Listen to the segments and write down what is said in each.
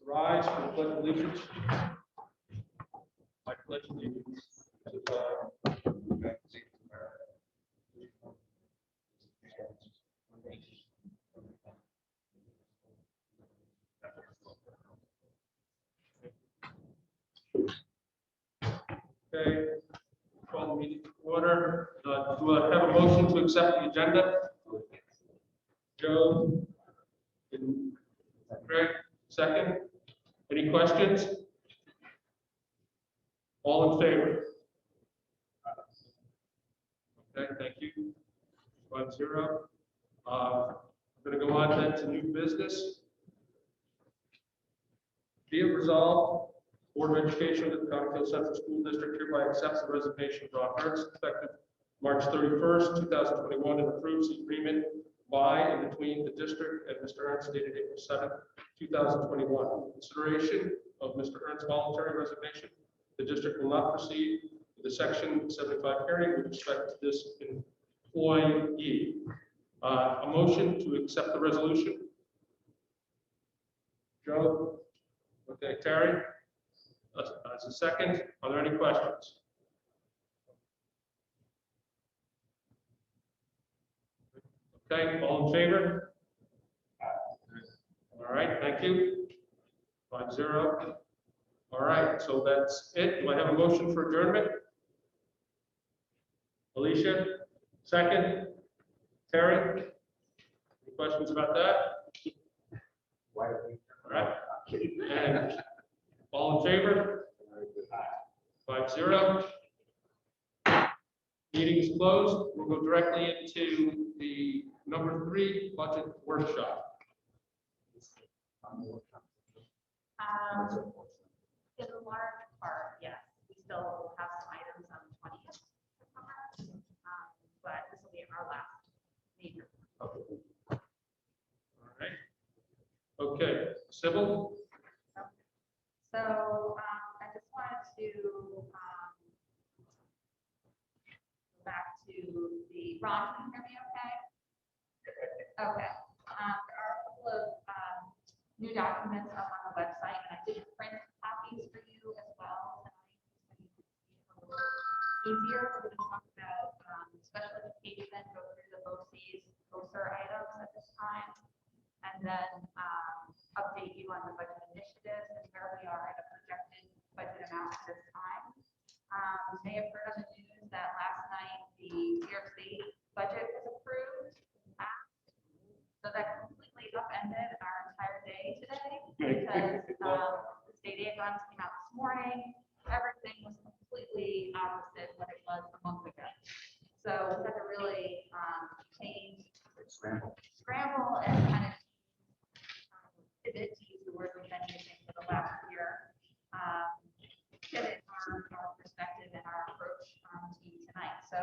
Rise for the pledge of allegiance. I pledge allegiance to the flag of the United States of America. Okay, call the meeting to order. Do I have a motion to accept the agenda? Joe? Greg, second. Any questions? All in favor? Okay, thank you. 5-0. I'm going to go on then to new business. Be it resolved, Board of Education of the Cottontail Central School District hereby accepts the resignation of Ron Ernst effective March 31st, 2021, and approves the agreement by and between the district and Mr. Ernst dated April 7th, 2021. Consideration of Mr. Ernst's voluntary resignation. The district will not proceed with the Section 75 hearing with respect to this employee. A motion to accept the resolution. Joe? Okay, Terry? As a second, are there any questions? Okay, all in favor? All right, thank you. 5-0. All right, so that's it. Do I have a motion for adjournment? Alicia, second. Terry, any questions about that? All right. And all in favor? 5-0. Meeting is closed. We'll go directly into the number 3 budget workshop. In a large part, yes. We still have some items on the 20th to cover, but this will be our last major. All right. Okay, Sybil? So I just wanted to go back to the Ron. Can you hear me okay? Okay. There are a couple of new documents up on the website, and I did print copies for you as well tonight. Easier. We're going to talk about special education, go through the BOCES, COSER items at this time, and then update you on the budget initiatives and where we are at a projected budget amount at this time. You may have heard on the news that last night the New York State budget was approved. So that completely upended our entire day today because the state aid funds came out this morning. Everything was completely opposite what it was a month ago. So we had to really change, scramble, and kind of pivot, to use the word we've been using for the last year, pivot our perspective and our approach to you tonight. So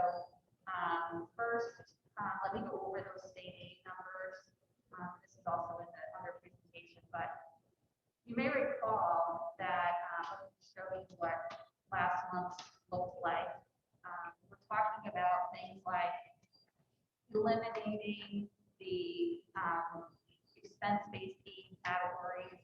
first, let me go over those state aid numbers. This is also in the other presentation, but you may recall that let me show you what last month looked like. We're talking about things like eliminating the expense-based aid categories.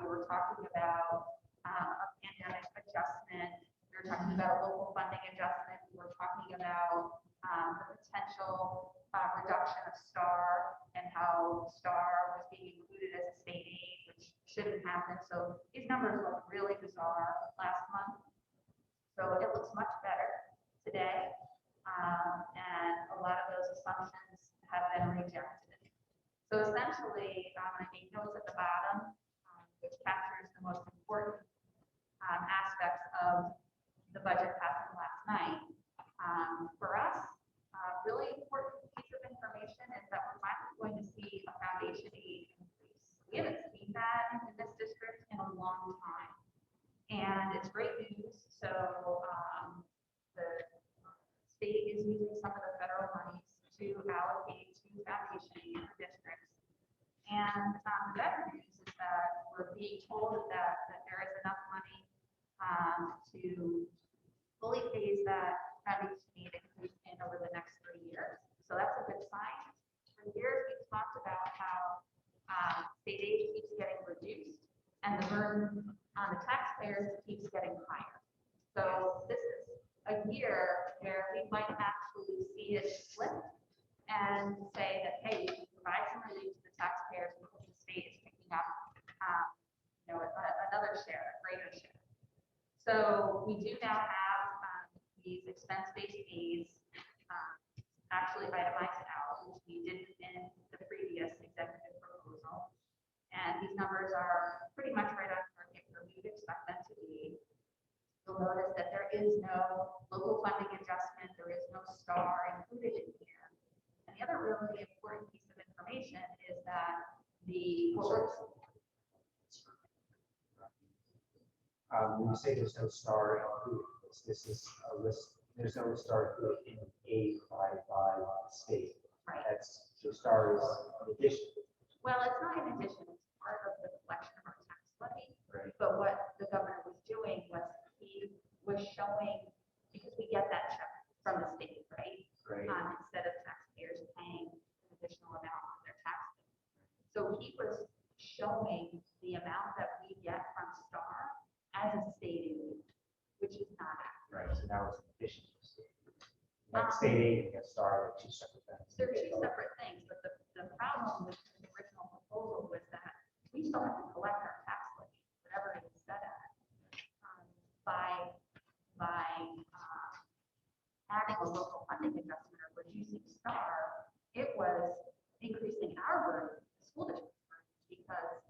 We were talking about a pandemic adjustment. We were talking about a local funding adjustment. We were talking about the potential reduction of STAR and how STAR was being included as a state aid, which shouldn't happen. So these numbers look really bizarre last month. So it looks much better today. And a lot of those assumptions have been rejected. So essentially, I made notes at the bottom, which captures the most important aspects of the budget passing last night. For us, really important piece of information is that we're finally going to see a foundation aid increase. We haven't seen that in this district in a long time, and it's great news. So the state is using some of the federal monies to allocate to foundation aid for districts. And the better news is that we're being told that there is enough money to fully phase that foundation aid increase in over the next 3 years. So that's a good sign. For years, we've talked about how state aid keeps getting reduced, and the might actually see it flip and say that, hey, we can provide some relief to the taxpayers because the state is picking up, another share, a greater share. So we do now have these expense-based aids actually itemized out, which we didn't in the previous executive proposal. And these numbers are pretty much right on target where we would expect them to be. You'll notice that there is no local funding adjustment, there is no star included in here. And the other really important piece of information is that when you say there's no star included, this is a list, there's no star included in A provided by the state. Right. That's the star is in addition. Well, it's not in addition, it's part of the collection of our tax levy. Right. But what the governor was doing was he was showing, because we get that check from the state, right? Right. Instead of taxpayers paying an additional amount on their tax bill. So he was showing the amount that we get from STAR as a state aid, which is not accurate. Right. So now it's in addition to the state. Like state aid and star are two separate things. They're two separate things, but the problem with the original proposal was that we still have to collect our tax levy, whatever it is set at, by adding a local funding adjustment or reducing STAR. It was increasing our burden, the school district burden, because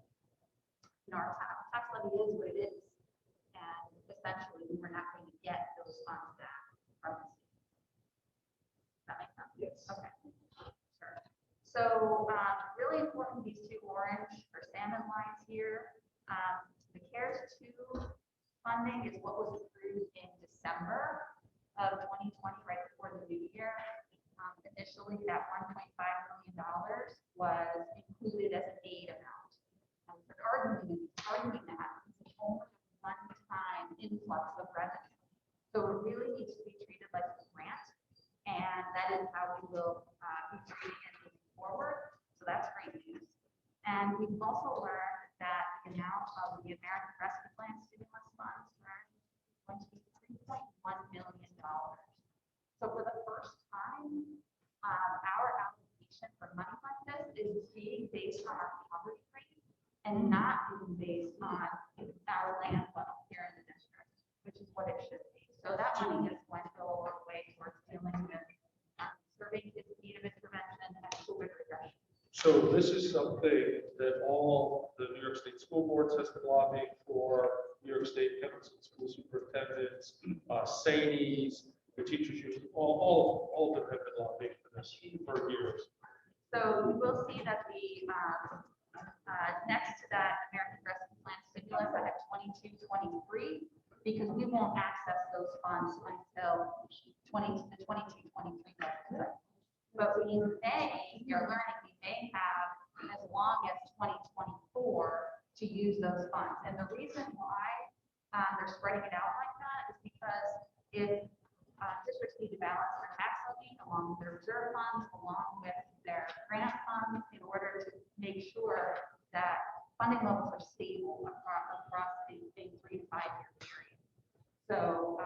our tax levy is what it is, and essentially we were not going to get those funds back from the state. That makes sense? Yes. Okay. Sure. So really important, these two orange or salmon lines here. The CARES 2 funding is what was approved in December of 2020, right before the new year. Initially, that $1.5 million was included as an aid amount. But arguing that it's only a one-time influx of revenue. So it really needs to be treated like a grant, and that is how we will be treating it moving forward. So that's great news. And we've also learned that the amount of the American Rescue Plan stimulus funds are going to be $3.1 million. So for the first time, our application for money like this is being based on our poverty rate and not being based on our land level here in the district, which is what it should be. So that money is going to go a long way towards dealing with serving kids in need of intervention and COVID regression. So this is something that all the New York State school boards has been lobbying for, New York State chemicals and school superintendents, SANES, the teachers union, all of them have been lobbying for this for years. So we will see that the next to that American Rescue Plan stimulus, I have 22-23, because we won't access those funds until the 22-23 budget cycle. But we may, you're learning, we may have as long as 2024 to use those funds. And the reason why they're spreading it out like that is because if districts need to balance their tax levy along with their reserve funds, along with their grant funds, in order to make sure that funding levels are stable across a 3 to 5 year period. So,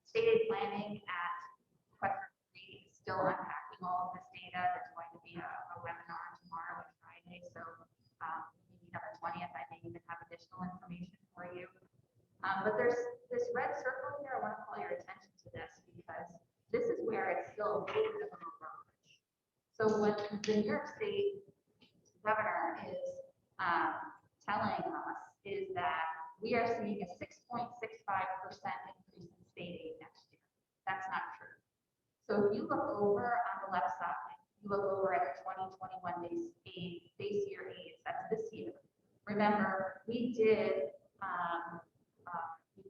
state aid planning at Questern Creek is still unpacking all of this data. There's going to be a webinar tomorrow and Friday. So, maybe on the 20th, I may even have additional information for you. But there's this red circle here. I want to call your attention to this because this is where it's still a little bit of a brokerage. So what the New York State governor is telling us is that we are seeing a 6.65% increase in state aid next year. That's not true. So if you look over on the left side, you look over at the 2021 base year aids, that's this year. Remember, we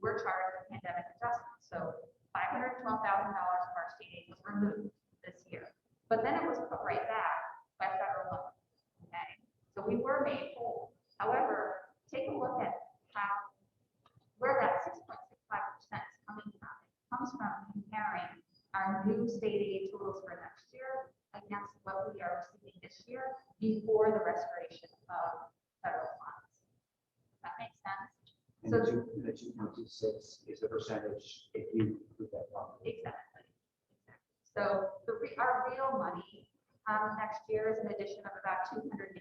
were charged with pandemic adjustment. So $512,000 of our state aid was removed this year. But then it was put right back by federal law. Okay. So we were made whole. However, take a look at where that 6.65% is coming from. It comes from comparing our new state aid totals for next year against what we are receiving this year before the restoration of federal funds. That makes sense? And So the 2.26 is the percentage if you prove that wrong. exactly. real money. Next year is an addition of about $282,000,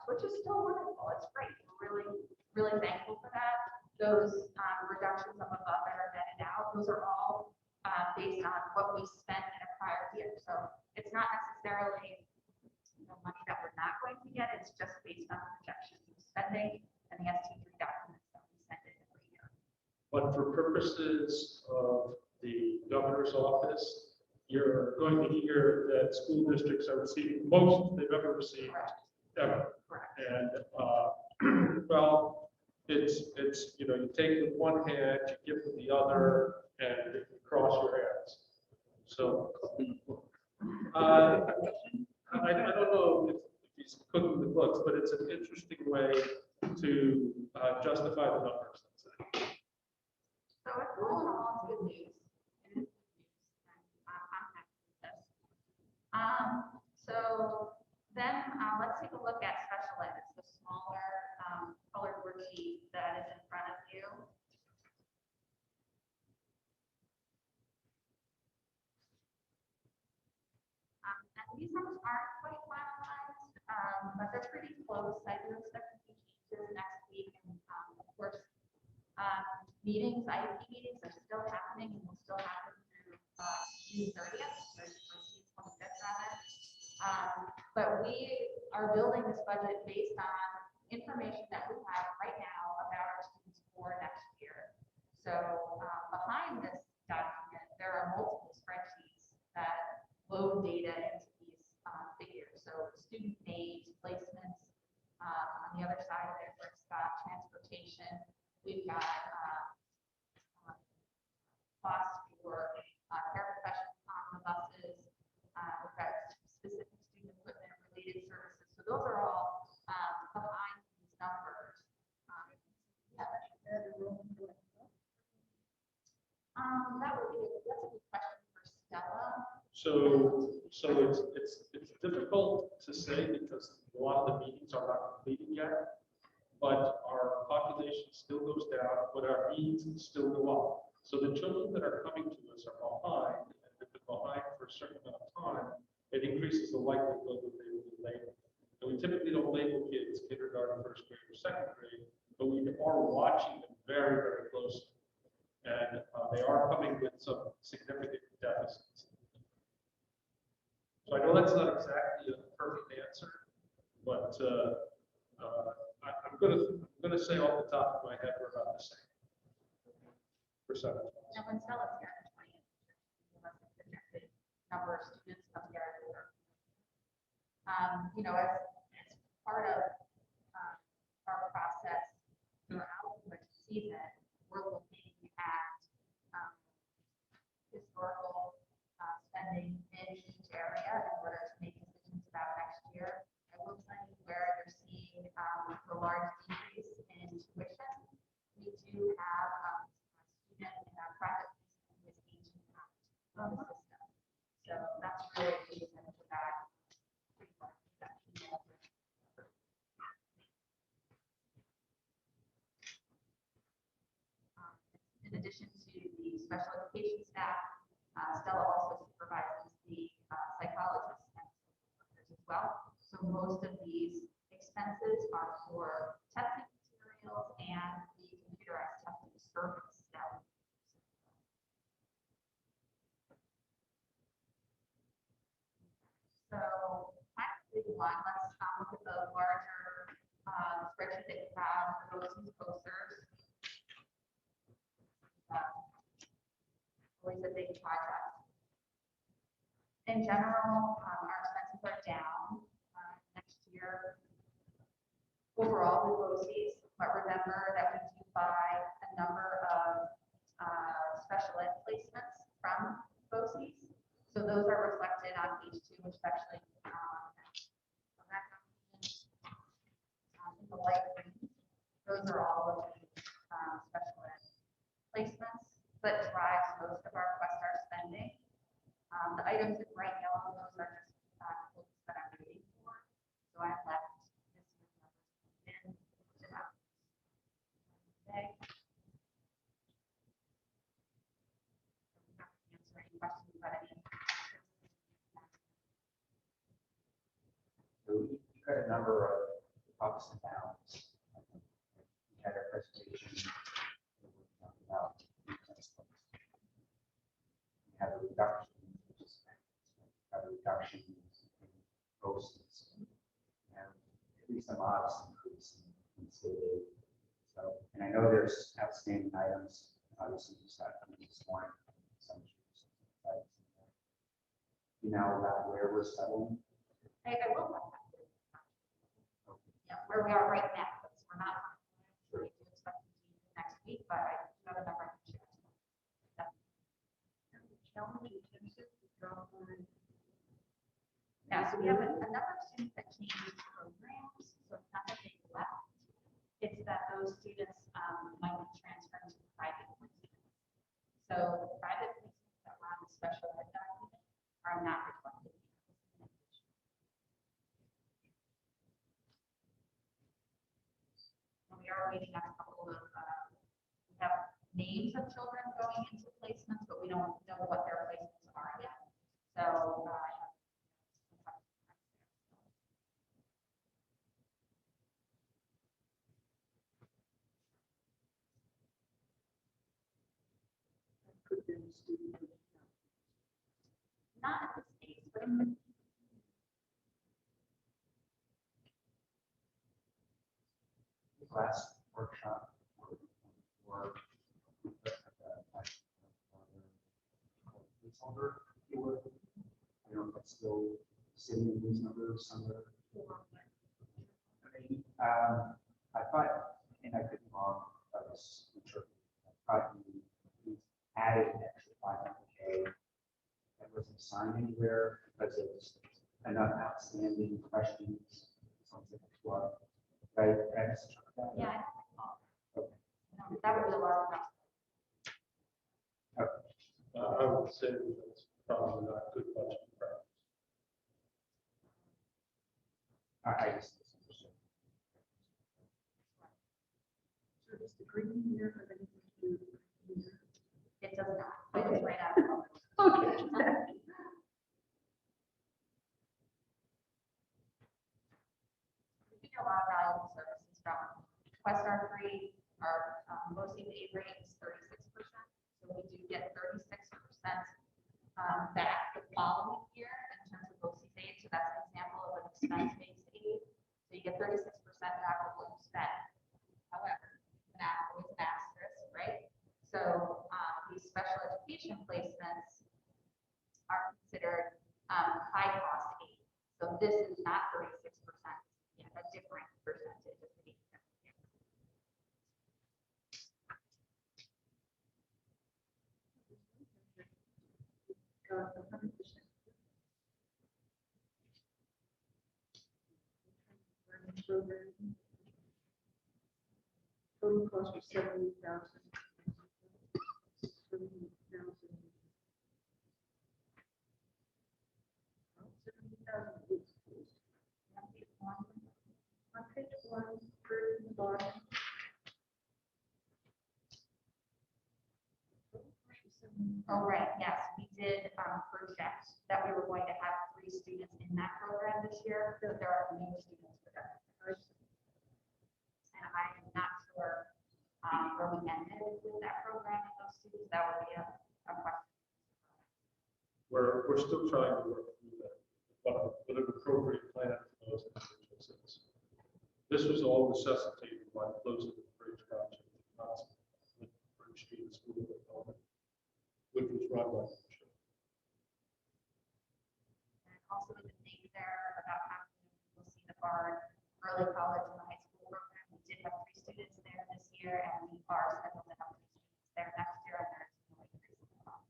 which is still wonderful. It's great. We're really thankful for that. Those reductions up above that are netted out, those are all based on what we spent in a prior year. So it's not necessarily money that we're not going to get. It's just based on projections of spending and the ST3 documents that we send in every year. But for purposes of the governor's office, you're going to hear that school districts are receiving most they've ever received Correct. ever. Correct. And, well, it's, you know, you take with one hand, you give with the other, and you cross your hands. So, I don't know if he's cooking the books, but it's an interesting way to justify the numbers. So it's all in all, it's good news. It is good news. And I'm happy with this. So then let's take a look at special ed. It's the smaller colored worksheet that is in front of you. And these numbers aren't quite finalized, but they're pretty close. I do expect to see changes next week. And of course, meetings, IEP meetings are still happening and will still happen through June 30th, or June 25th rather. But we are building this budget based on information that we have right now about our students for next year. So behind this document, there are multiple spreadsheets that load data into these figures. So student names, placements. On the other side of it, it's got transportation. We've got costs for paraprofessionals on the buses. We've got specific student equipment related services. So those are all behind these numbers. That would be that's a good question for Stella. So it's difficult to say because a lot of the meetings are not completed yet, but our population still goes down, but our needs still go up. So the children that are coming to us are behind, and if they're behind for a certain amount of time, it increases the likelihood that they will be labeled. And we typically don't label kids kindergarten, first grade, or second grade, but we are watching them very, very closely. And they are coming with some significant deficits. So I know that's not exactly a perfect answer, but I'm gonna say off the top of my head we're about the same percentage. And when Stella's here in 20, projected number of students come here at work. You know, as part of our process throughout the season, we're looking at historical spending in each area in order to make decisions about next year. I will tell you where you're seeing the large decrease in tuition. We do have a student in our private placement who is aging out of the system. So that's really the reason for that. In addition to the special education staff, Stella also supervises the psychologists and workers as well. So most of these expenses are for testing materials and the computerized testing service that we use. So actually one, let's look at the larger spreadsheet that you have for those posters. Always a big project. In general, our expenses are down next year overall with BOCES, but remember that we do buy a number of special ed placements from BOCES. So those are reflected on page 2, which is actually in the light green. Those are all of the special ed placements that drives most of our Questar spending. The items in bright yellow, those are just quotes that I'm waiting for. So I left this year's numbers in to have today. I'm happy to answer any questions about any. number of ups and downs. We had a presentation about textbooks. We had a reduction in participants, we had a reduction in posts, and at least a modest increase in state aid. So, and I know there's outstanding items, obviously, you saw this morning. You know about where we're settling. I will look at that. Yeah, where we are right now, because we're not, we do expect it to be next week, but I do have a number to share. Yeah, so we have a number of students that changed programs, so it's not that they left. It's that those students might be transferred to private placements. So the private placements that were on the special ed document are not reflected. And we are waiting on a couple of, we have names of children going into placements, but we don't know what their placements are yet. So, not at this stage, but in the Last workshop or placeholder, if you would. I don't know if that's still sitting in these numbers somewhere. I thought, and I could be wrong, I was sure. I thought you added an extra 500K that wasn't signed anywhere because it was enough outstanding questions. Something like what? Right? yeah, I don't recall. No, that would be a large amount. I would say that's probably not good budget practice. I just misunderstood. So does the green here have anything to do with here? It does not, but it's right out of the Okay. We get a lot of valuable services from Questar Free. Our BOCES aid rate is 36%, so we do get 36% back the following year in terms of BOCES aid. So that's an example of an expense-based aid. So you get 36% back of what you spend. However, that always an asterisk, right? So these special education placements are considered high-cost aid. So this is not 36%, a different percentage of the aid. Got 100%. Program. Total cost was 70,000. 70,000. 70,000. On page one, third in the bottom. Oh, right, yes, we did project that we were going to have 3 students in that program this year, but there are no students for that. And I am not sure where we ended with that program and those students. That would be a question. We're still trying to work through that, but with an appropriate plan for those individual citizens. This was all necessitated by closing the bridge project, not the Bridge Street School Development, which was run by the church. And also with the thing there about how we'll see the BARD early college and the high school program. We did have 3 students there this year, and we are scheduled to have 3 students there next year, and there's no increase in the cost.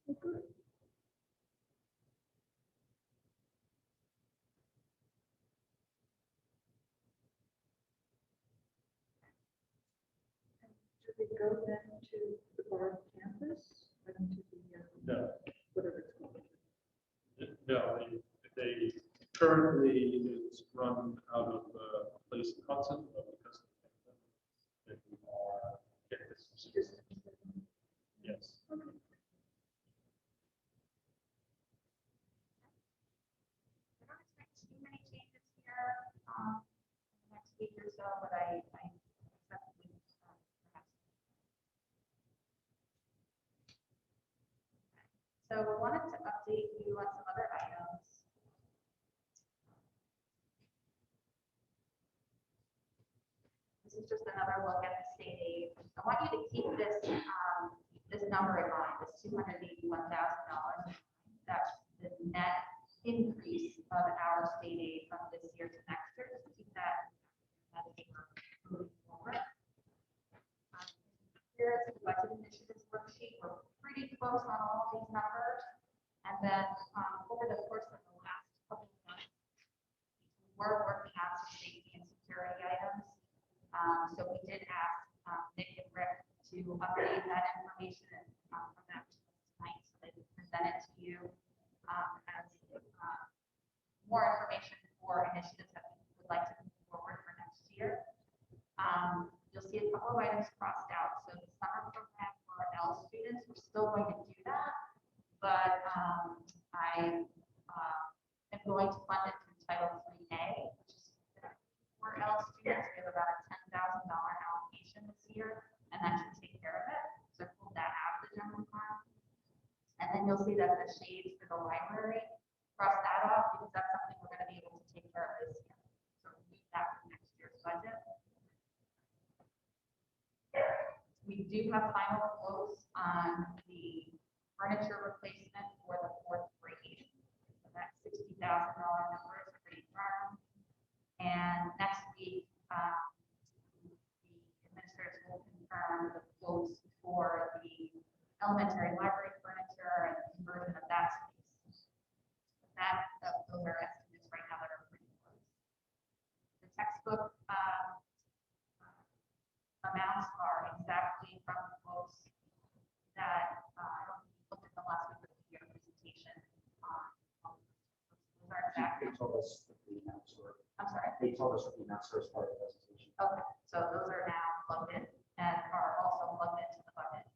Do they go then to the bar campus? Or to the, No, whatever it's called? no, they currently it's run out of a place in Hudson, but because of the pandemic, they are getting this. Yes. I don't expect too many changes here. So we wanted to update you on some other items. This is just another look at the state aid. I want you to keep this, this number in mind, this $281,000. That's the net increase of our state aid from this year to next year. Just keep that as we're moving forward. Here's the budget initiatives worksheet. We're pretty close on all of these numbers. And then over the course of the last couple of months, we're working on some safety and security items. So we did ask Nick and Rick to update that information from that tonight so they can present it to you as more information for initiatives that we would like to move forward for next year. You'll see a couple of items crossed out. So the summer program for L students, we're still going to do that, but I am going to fund it through Title III-A, which is for L students. We have about a $10,000 allocation this year, and that should take care of it. So pull that out of the general fund. And then you'll see that the shades for the library, cross that off because that's something we're going to be able to take care of this year. So move that for next year's budget. We do have final quotes on the furniture replacement for the 4th grade. So that $60,000 number is pretty firm. And next week, the administrators will confirm the quotes for the elementary library furniture and the conversion of that space. Those are estimates right now that are pretty close. The textbook amounts are exactly from the quotes that I don't think you looked at the last week of the year presentation. Those are exactly. They told us what the amounts were. I'm sorry. They told us what the amounts were as part of the presentation. Okay, so those are now plugged in and are also plugged into the budget.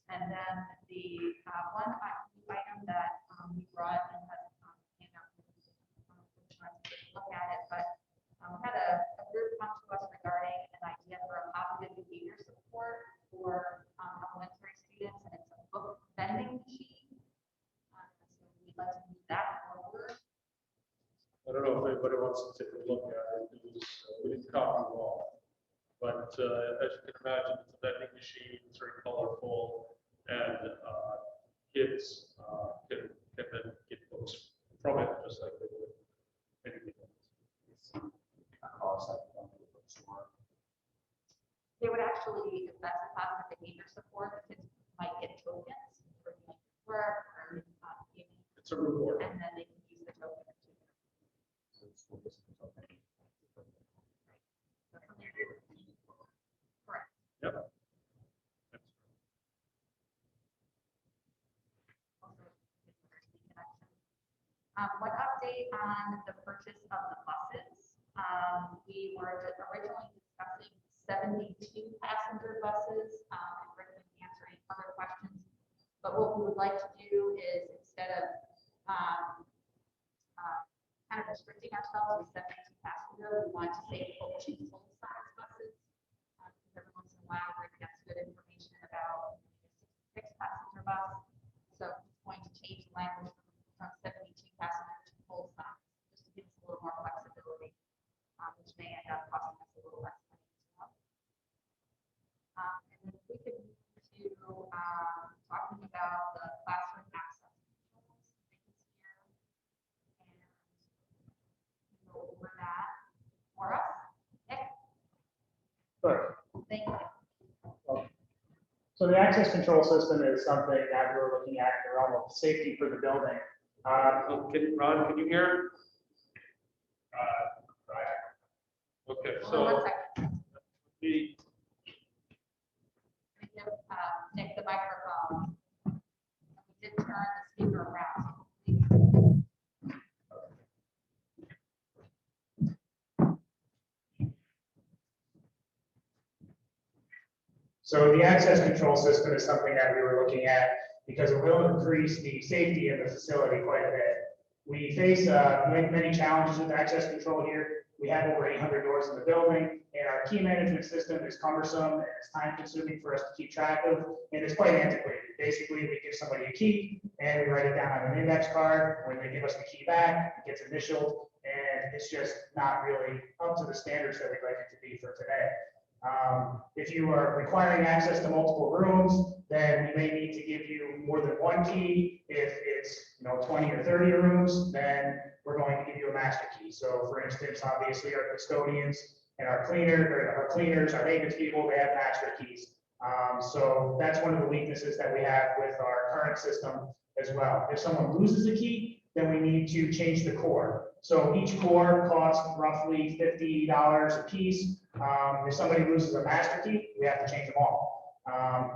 And then the one item that we brought and had look at it, but we had a group come to us regarding an idea for a positive behavior support for elementary students, and it's a book vending machine. So we'd like to move that forward. I don't know if anybody wants to take a look at it. We didn't copy them all. But as you can imagine, it's a vending machine, it's very colorful, and kids can then get books from it just like they would anything else. A cost like going to the bookstore. They would actually, if that's a positive behavior support, kids might get tokens for work or gaming, It's a reward. and then they can use the token to. So the school district is open. Correct. Yep. One update on the purchase of the buses. We were originally discussing 72 passenger buses, and Rick was answering other questions. But what we would like to do is instead of kind of restricting ourselves to 72 passenger, we want to say two full-size buses. Every once in a while, Rick gets good information about a 66 passenger bus. So it's going to change the language from 72 passenger to full size, just to give us a little more flexibility, which may end up costing us a little less money as well. And then we could move to talking about the classroom access controls here, and go over that for us. Nick, Sure. thank you. So the access control system is something that we're looking at in the realm of safety for the building. Ron, can you hear? Okay, Hold on one so second. the Let me give Nick the microphone. We did turn the speaker around. So the access control system is something that we were looking at because it will increase the safety of the facility quite a bit. We face many challenges with access control here. We have over 800 doors in the building, and our key management system is cumbersome and it's time consuming for us to keep track of, and it's quite antiquated. Basically, we give somebody a key and we write it down on an index card. When they give us the key back, it gets initialed, and it's just not really up to the standards that we'd like it to be for today. If you are requiring access to multiple rooms, then we may need to give you more than one key. If it's 20 or 30 rooms, then we're going to give you a master key. So for instance, obviously our custodians and our cleaners, our maintenance people, they have master keys. So that's one of the weaknesses that we have with our current system as well. If someone loses a key, then we need to change the core. So each core costs roughly $50 a piece. If somebody loses a master key, we have to change them all.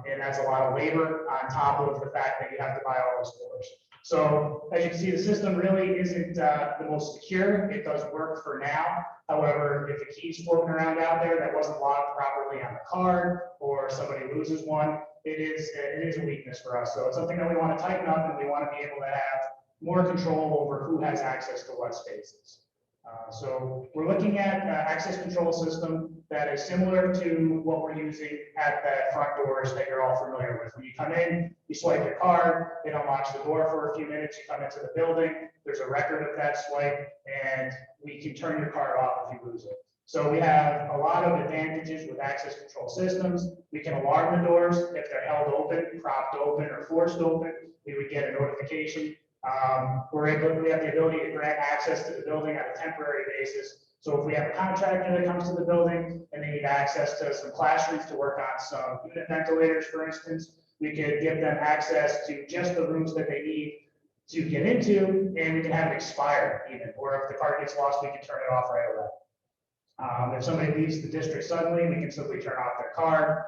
And that's a lot of labor on top of the fact that you have to buy all those cores. So as you can see, the system really isn't the most secure. It does work for now. However, if a key's floating around out there that wasn't locked properly on the card, or somebody loses one, it is a weakness for us. So it's something that we want to tighten up, and we want to be able to have more control over who has access to what spaces. So we're looking at access control system that is similar to what we're using at the front doors that you're all familiar with. When you come in, you swipe your card, it unlocks the door for a few minutes, you come into the building, there's a record of that swipe, and we can turn your card off if you lose it. So we have a lot of advantages with access control systems. We can alarm the doors if they're held open, propped open, or forced open. We would get a notification. We have the ability to grant access to the building on a temporary basis. So if we have a contractor that comes to the building and they need access to some classrooms to work on some unit ventilators, for instance, we could give them access to just the rooms that they need to get into, and we can have it expire even, or if the card gets lost, we can turn it off right away. If somebody leaves the district suddenly, we can simply turn off their card.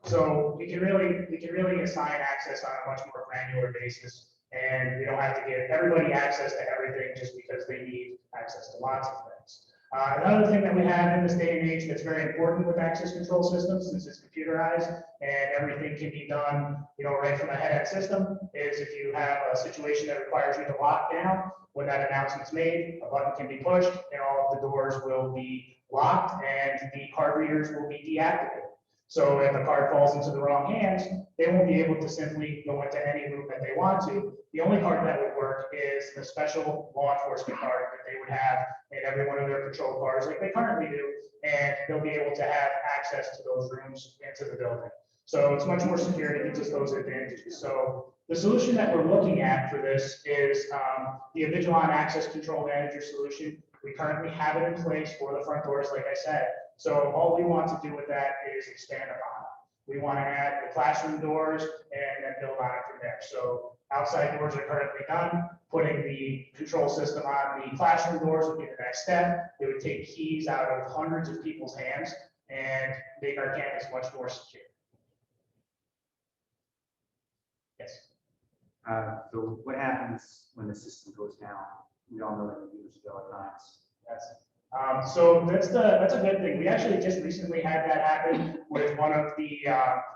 So we can really assign access on a much more granular basis, and we don't have to give everybody access to everything just because they need access to lots of things. Another thing that we have in this day and age that's very important with access control systems, since it's computerized and everything can be done, right from a head-end system, is if you have a situation that requires you to lock down, when that announcement's made, a button can be pushed and all of the doors will be locked and the card readers will be deactivated. So if a card falls into the wrong hands, they won't be able to simply go into any room that they want to. The only card that would work is the special law enforcement card that they would have in every one of their patrol cars like they currently do, and they'll be able to have access to those rooms into the building. So it's much more secure and it gives us those advantages. So the solution that we're looking at for this is the Avigilon Access Control Manager solution. We currently have it in place for the front doors, like I said. So all we want to do with that is expand upon it. We want to add the classroom doors and then build on it from there. So outside doors are currently done. Putting the control system on the classroom doors would be the next step. It would take keys out of hundreds of people's hands and make our campus much more secure. Yes. So what happens when the system goes down? We all know that we use it at times. Yes. So that's a good thing. We actually just recently had that happen with one of the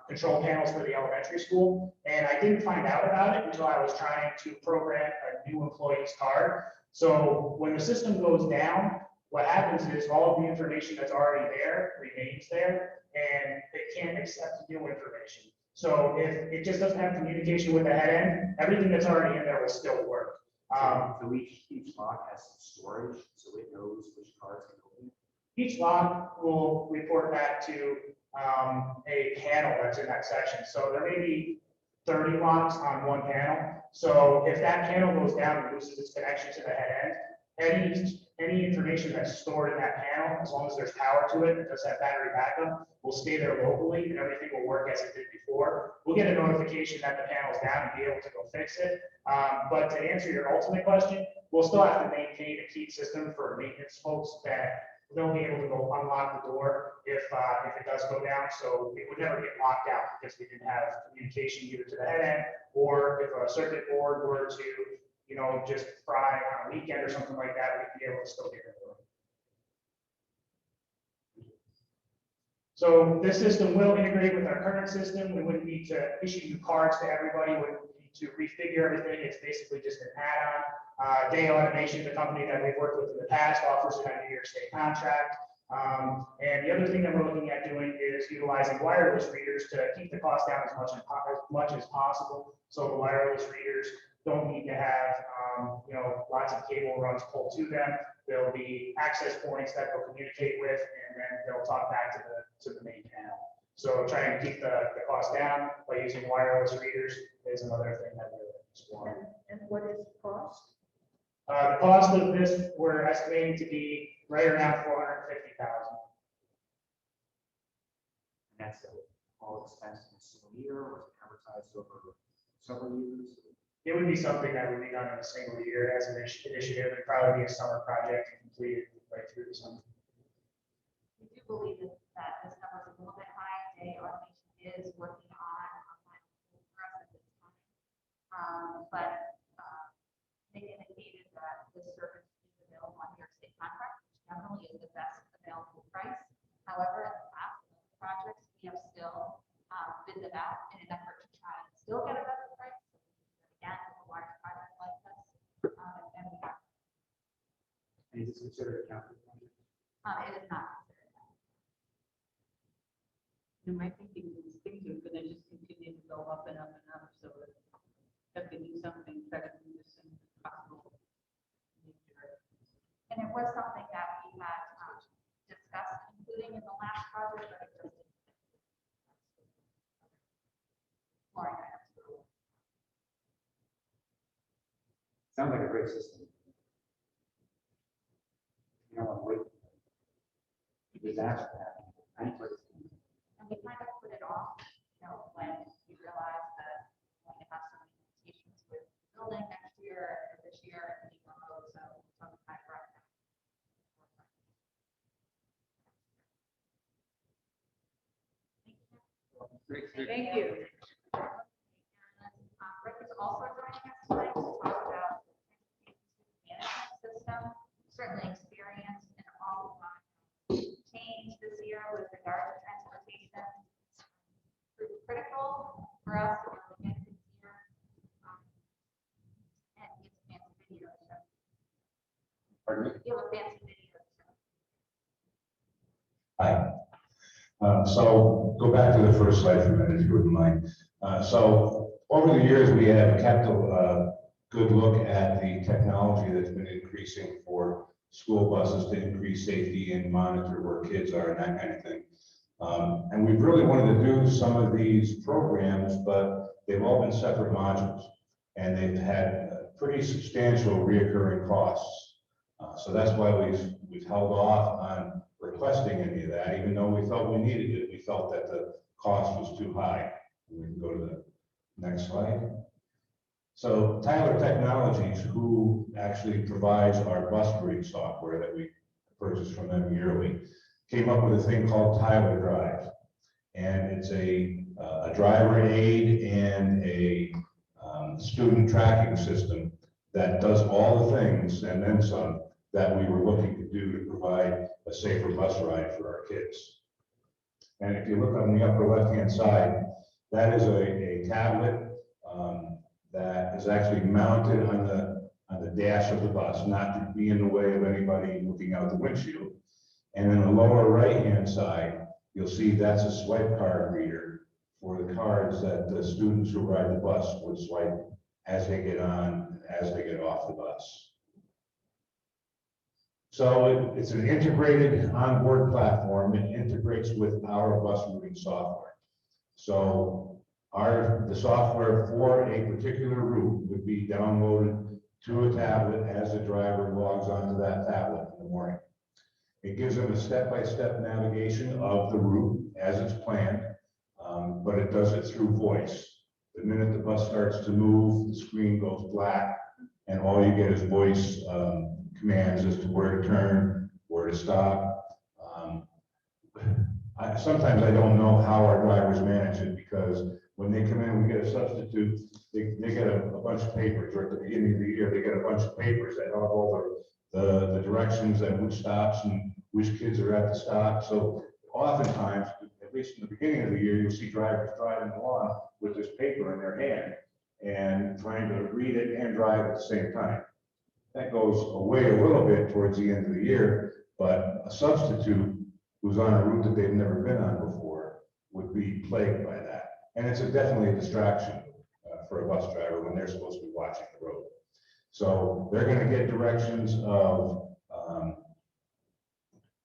control panels for the elementary school, and I didn't find out about it until I was trying to program a new employee's card. So when the system goes down, what happens is all of the information that's already there remains there, and it can't accept new information. So if it just doesn't have communication with the head end, everything that's already in there will still work. So each lock has storage, so it knows which cards can open. Each lock will report back to a panel that's in that section. So there may be 30 locks on one panel. So if that panel goes down and loses its connection to the head end, any information that's stored in that panel, as long as there's power to it, it does have battery backup, will stay there locally and everything will work as it did before. We'll get a notification that the panel's down and be able to go fix it. But to answer your ultimate question, we'll still have to maintain a key system for maintenance folks that they'll be able to go unlock the door if it does go down. So it would never get locked out because we didn't have communication either to the head end, or if a circuit board were to just fry on a weekend or something like that, we'd be able to still get it. So this system will integrate with our current system. We wouldn't need to issue new cards to everybody. We wouldn't need to refigure everything. It's basically just an Day Automation, the company that we've worked with in the past, offers it on a New York State contract. And the other thing that we're looking at doing is utilizing wireless readers to keep the cost down as much as possible. So the wireless readers don't need to have, lots of cable runs pulled to them. There'll be access points that they'll communicate with, and then they'll talk back to the main panel. So trying to keep the cost down by using wireless readers is another thing that we're exploring. And what is the cost? The cost of this, we're estimating to be right around $450,000. And that's all expense in a single year, or is it amortized over several years? It would be something that would be done in a single year as an initiative. It'd probably be a summer project and completed right through the summer. We do believe that this number is a little bit high. Day Automation is working on online for us at this time. But they indicated that this service is available on New York State contract, which generally is the best available price. However, in the past projects, we have still bid them out in an effort to try and still get a better price. Again, with a large project like this, and we have, And is this considered a capital project? it is not considered that. My thinking is things are gonna just continue to go up and up and up, so we have to do something better than this and possible. And it was something that we had discussed, including in the last project, but it just didn't. Flooring items. Sounds like a great system. You don't want to wait. Disaster happening. And we kind of put it off, when we realized that we're going to have some limitations with building next year or this year and being remote, so some kind of right now. Thank you. Rick is also joining us tonight to talk about the management system. Certainly experienced in all of change this year with regard to transportation. Pretty critical for us to really get this year. And it's a fancy video show. Pardon me? You have a fancy video show. Hi. So go back to the first slide for a minute, if you wouldn't mind. So over the years, we have kept a good look at the technology that's been increasing for school buses to increase safety and monitor where kids are and that kind of thing. And we've really wanted to do some of these programs, but they've all been separate modules, and they've had pretty substantial reoccurring costs. So that's why we've held off on requesting any of that, even though we felt we needed it. We felt that the cost was too high. We can go to the next slide. So Tyler Technologies, who actually provides our bus routing software that we purchase from them yearly, came up with a thing called Tyler Drive. And it's a driver aid and a student tracking system that does all the things and then some that we were looking to do to provide a safer bus ride for our kids. And if you look on the upper left-hand side, that is a tablet that is actually mounted on the dash of the bus, not to be in the way of anybody looking out the windshield. And then the lower right-hand side, you'll see that's a swipe card reader for the cards that the students who ride the bus would swipe as they get on, as they get off the bus. So it's an integrated onboard platform. It integrates with our bus routing software. So the software for a particular route would be downloaded to a tablet as the driver logs onto that tablet in the morning. It gives them a step-by-step navigation of the route as it's planned, but it does it through voice. The minute the bus starts to move, the screen goes black, and all you get is voice commands as to where to turn, where to stop. Sometimes I don't know how our drivers manage it, because when they come in, we get a substitute, they get a bunch of papers, or at the beginning of the year, they get a bunch of papers that have all the directions and which stops and which kids are at the stop. So oftentimes, at least in the beginning of the year, you'll see drivers driving along with this paper in their hand and trying to read it and drive at the same time. That goes away a little bit towards the end of the year, but a substitute who's on a route that they've never been on before would be plagued by that. And it's definitely a distraction for a bus driver when they're supposed to be watching the road. So they're going to get directions of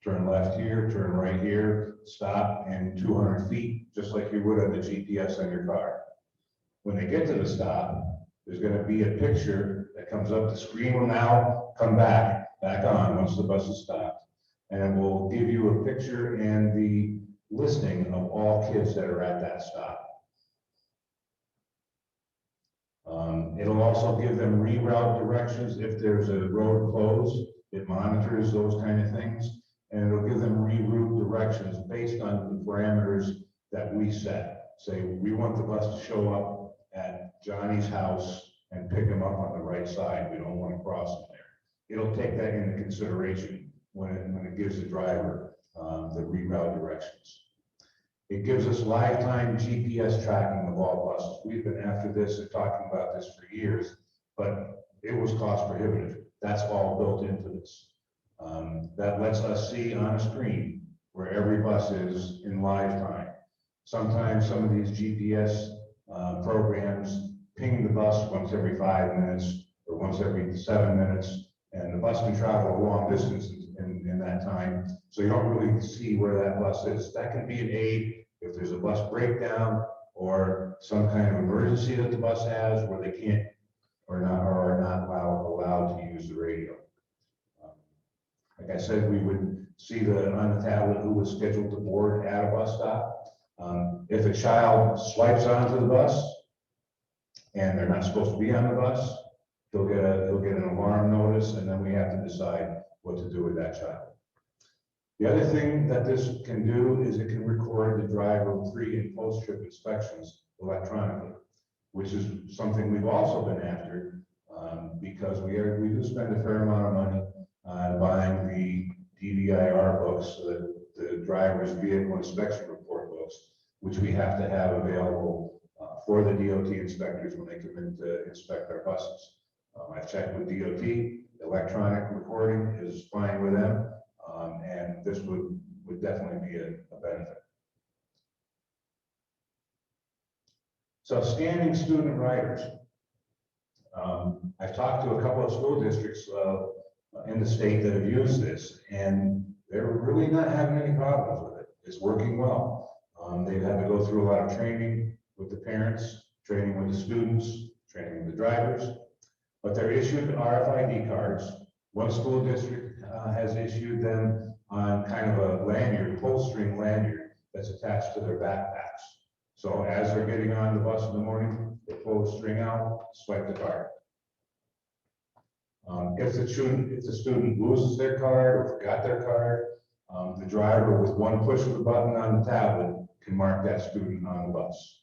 turn left here, turn right here, stop in 200 feet, just like you would on the GPS on your car. When they get to the stop, there's going to be a picture that comes up. The screen will now come back on once the bus is stopped. And it will give you a picture and the listing of all kids that are at that stop. It'll also give them reroute directions if there's a road closed. It monitors those kind of things, and it'll give them reroute directions based on the parameters that we set. Say, we want the bus to show up at Johnny's house and pick him up on the right side. We don't want to cross him there. It'll take that into consideration when it gives the driver the reroute directions. It gives us lifetime GPS tracking of all buses. We've been after this and talking about this for years, but it was cost prohibitive. That's all built into this. That lets us see on a screen where every bus is in live time. Sometimes some of these GPS programs ping the bus once every 5 minutes or once every 7 minutes, and the bus can travel a long distance in that time, so you don't really see where that bus is. That can be an aid if there's a bus breakdown or some kind of emergency that the bus has where they can't or are not allowed to use the radio. Like I said, we would see on the tablet who was scheduled to board at a bus stop. If a child swipes onto the bus and they're not supposed to be on the bus, he'll get an alarm notice, and then we have to decide what to do with that child. The other thing that this can do is it can record the driver pre and post trip inspections electronically, which is something we've also been after because we do spend a fair amount of money on buying the DVIR books, the driver's vehicle inspection report books, which we have to have available for the DOT inspectors when they come in to inspect our buses. I've checked with DOT, electronic recording is fine with them, and this would definitely be a benefit. So scanning student riders. I've talked to a couple of school districts in the state that have used this, and they're really not having any problems with it. It's working well. They've had to go through a lot of training with the parents, training with the students, training with the drivers, but they're issued RFID cards. One school district has issued them on kind of a lanyard, pull string lanyard that's attached to their backpacks. So as they're getting on the bus in the morning, they pull the string out, swipe the card. If the student loses their card or forgot their card, the driver with one push of the button on the tablet can mark that student on the bus.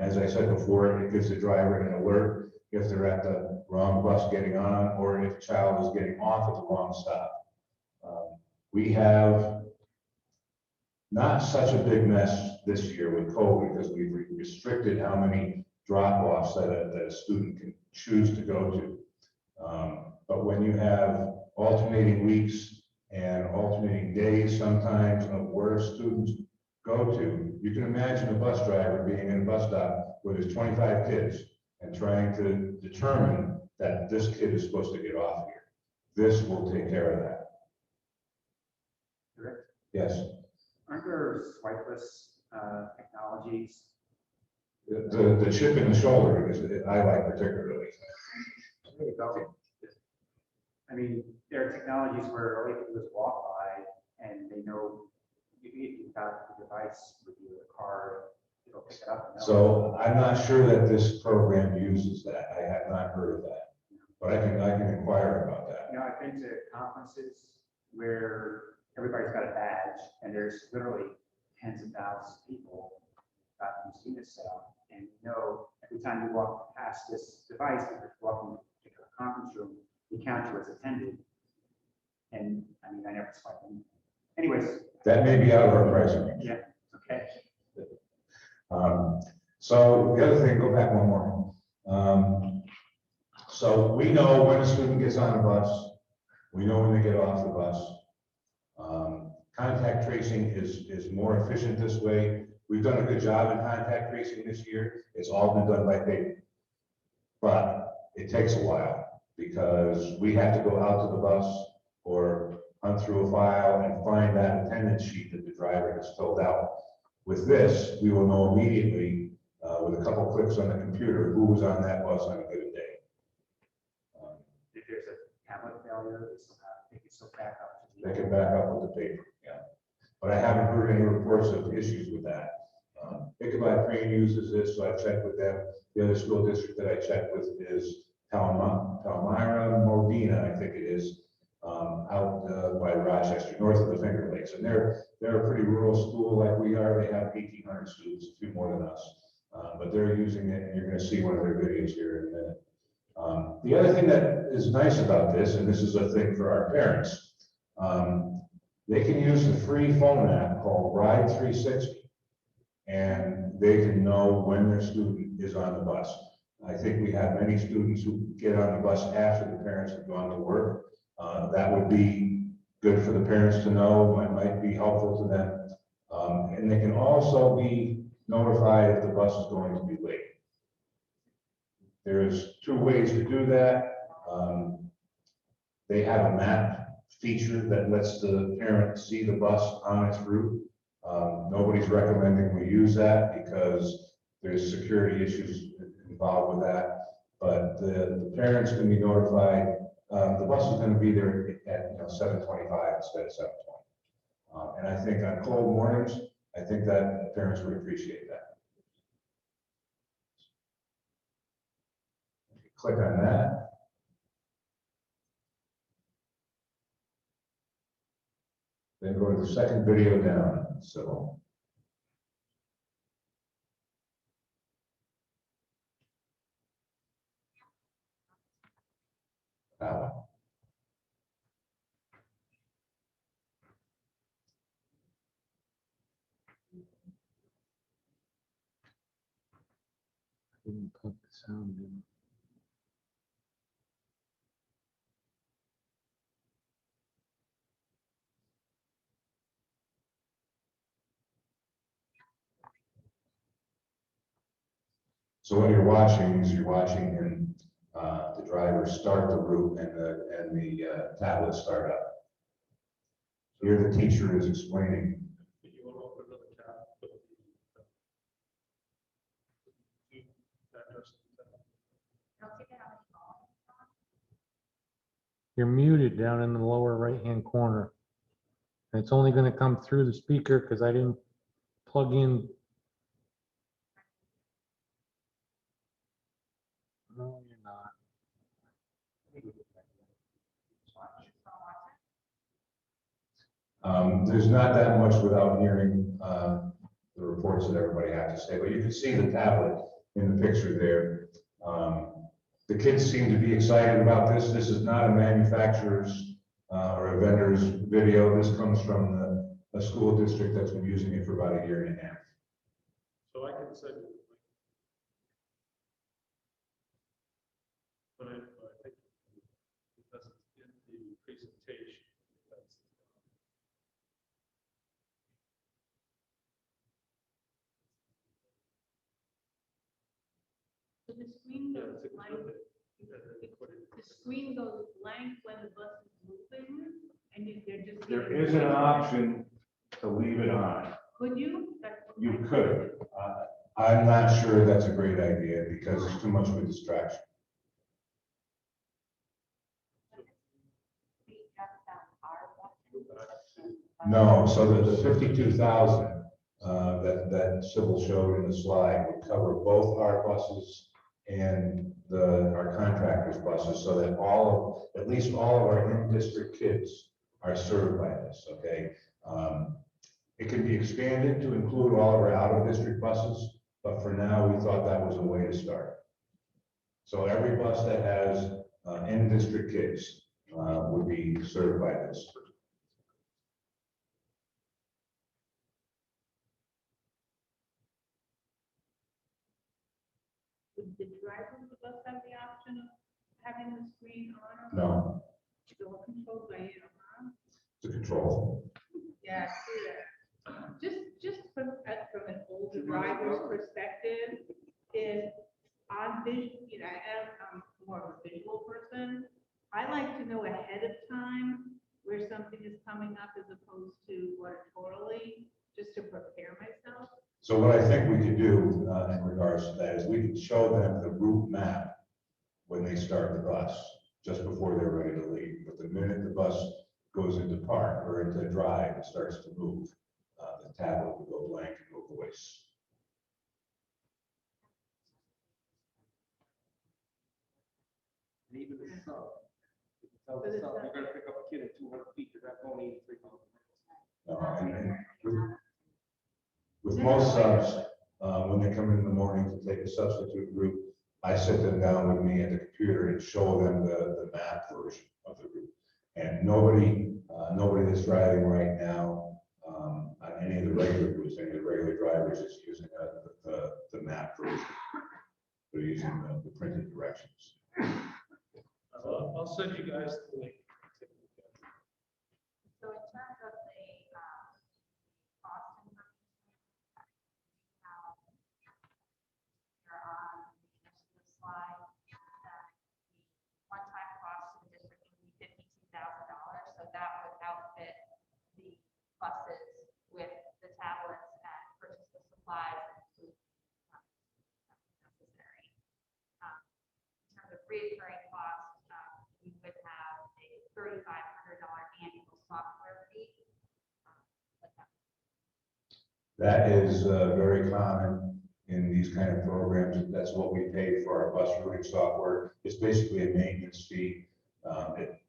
As I said before, it gives the driver an alert if they're at the wrong bus getting on or if a child is getting off at the wrong stop. We have not such a big mess this year with COVID because we've restricted how many drop-offs that a student can choose to go to. But when you have alternating weeks and alternating days sometimes of where students go to, you can imagine a bus driver being in a bus stop where there's 25 kids and trying to determine that this kid is supposed to get off here. This will take care of that. Correct. Yes. Aren't there swipeless technologies? The chip in the shoulder is I like particularly. There you go. I mean, there are technologies where all you can do is walk by and they know if you've got the device with you, the card, it'll pick it up. And know. So I'm not sure that this program uses that. I have not heard of that, but I can inquire about that. You know, I've been to conferences where everybody's got a badge and there's literally tens of thousands of people got using this setup, and you know every time you walk past this device, if you're walking to a conference room, we count you as attended. And I mean, I never swipe them. Anyways. That may be out of our price range. Yeah, okay. So the other thing, go back one more. So we know when a student gets on the bus, we know when they get off the bus. Contact tracing is more efficient this way. We've done a good job in contact tracing this year. It's all been done by paper. But it takes a while because we have to go out to the bus or hunt through a file and find that attendance sheet that the driver has filled out. With this, we will know immediately with a couple clicks on the computer who was on that bus on a given day. If there's a tablet failure, they can still back up. to the- They can back up with the paper, yeah. But I haven't heard any reports of issues with that. Ichabod Crane uses this, so I checked with them. The other school district that I checked with is Palmyra Modena, I think it is, out by Rochester, north of the Finger Lakes. And they're a pretty rural school like we are. They have 1,800 students, a few more than us. But they're using it, and you're going to see one of their videos here in a minute. The other thing that is nice about this, and this is a thing for our parents, they can use the free phone app called Ride 360, and they can know when their student is on the bus. I think we have many students who get on the bus after the parents have gone to work. That would be good for the parents to know, might be helpful to them. And they can also be notified if the bus is going to be late. There's two ways to do that. They have a map feature that lets the parent see the bus on its route. Nobody's recommending we use that because there's security issues involved with that. But the parents can be notified. The bus is going to be there at 7:25 instead of 7:20. And I think on cold mornings, I think that parents would appreciate that. Click on that. Then go to the second video down. So that one. Didn't put the sound in. So what you're watching is you're watching him, the driver start the route and the tablet start up. Here the teacher is explaining. You want to open another tab? Don't forget how many phones. You're muted down in the lower right-hand corner. And it's only going to come through the speaker because I didn't plug in. No, you're not. There's not that much without hearing the reports that everybody has to say, but you can see the tablet in the picture there. The kids seem to be excited about this. This is not a manufacturer's or a vendor's video. This comes from a school district that's been using it for about 1.5 years. So I can send you. But I think that's in the presentation. That's- So the screen Yeah, goes it's a blank, good thing. Yeah, they put it- the screen goes blank when the bus is moving, and they're just. There getting- is an option to leave it on. Could you? That's what You my could. question. I'm not sure that's a great idea because it's too much of a distraction. No, so the 52,000 that Sybil showed in the slide would cover both our buses and our contractors' buses, so that at least all of our in-district kids are served by this, okay? It can be expanded to include all of our out-of-district buses, but for now, we thought that was a way to start. So every bus that has in-district kids would be served by this. Would the driver of the bus have the option of having the screen on? or No, It's all controlled by you, huh? it's a control. Yeah, I see that. Just from an older driver's perspective, is on vision, you know, I'm more of a visual person. I like to know ahead of time where something is coming up as opposed to auditorily, just to prepare myself. So what I think we could do in regards to that is we could show them the route map when they start the bus, just before they're ready to leave. But the minute the bus goes into park or into drive and starts to move, the tablet will go blank and no voice. And even the sub. You can tell the sub, you're gonna pick up a kid at 200 feet, you're not going 83 miles an hour. And with most subs, when they come in the morning to take a substitute route, I sit them down with me at the computer and show them the map version of the route. And nobody that's driving right now on any of the regular routes, any of the regular drivers is using the map version. They're using the printed directions. I'll send you guys the link. So in terms of the cost information, here on the initiative slide, the one-time cost to the district would be $52,000. So that would outfit the buses with the tablets and purchase the supplies and food necessary. In terms of recurring costs, we would have a $3,500 annual software fee. That is very common in these kind of programs. That's what we pay for our bus routing software. It's basically a maintenance fee.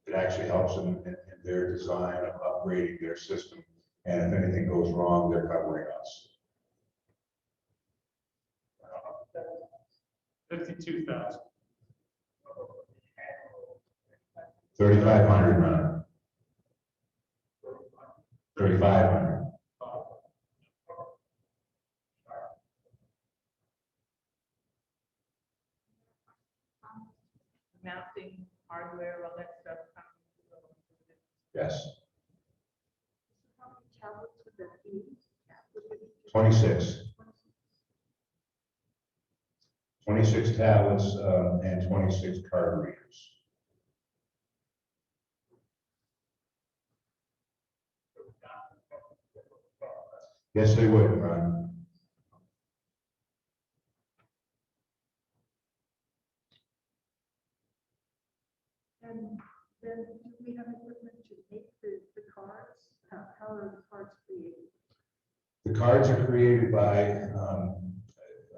It actually helps in their design of upgrading their system. And if anything goes wrong, they're covering us. 52,000. 3,500, Ron. 3,500. Mounting hardware, all that stuff. Yes, How many tablets would that be? 26. 26 tablets and 26 card readers. Yes, they would, Ron. And then do we have equipment to make the cards? How are the cards created? The cards are created by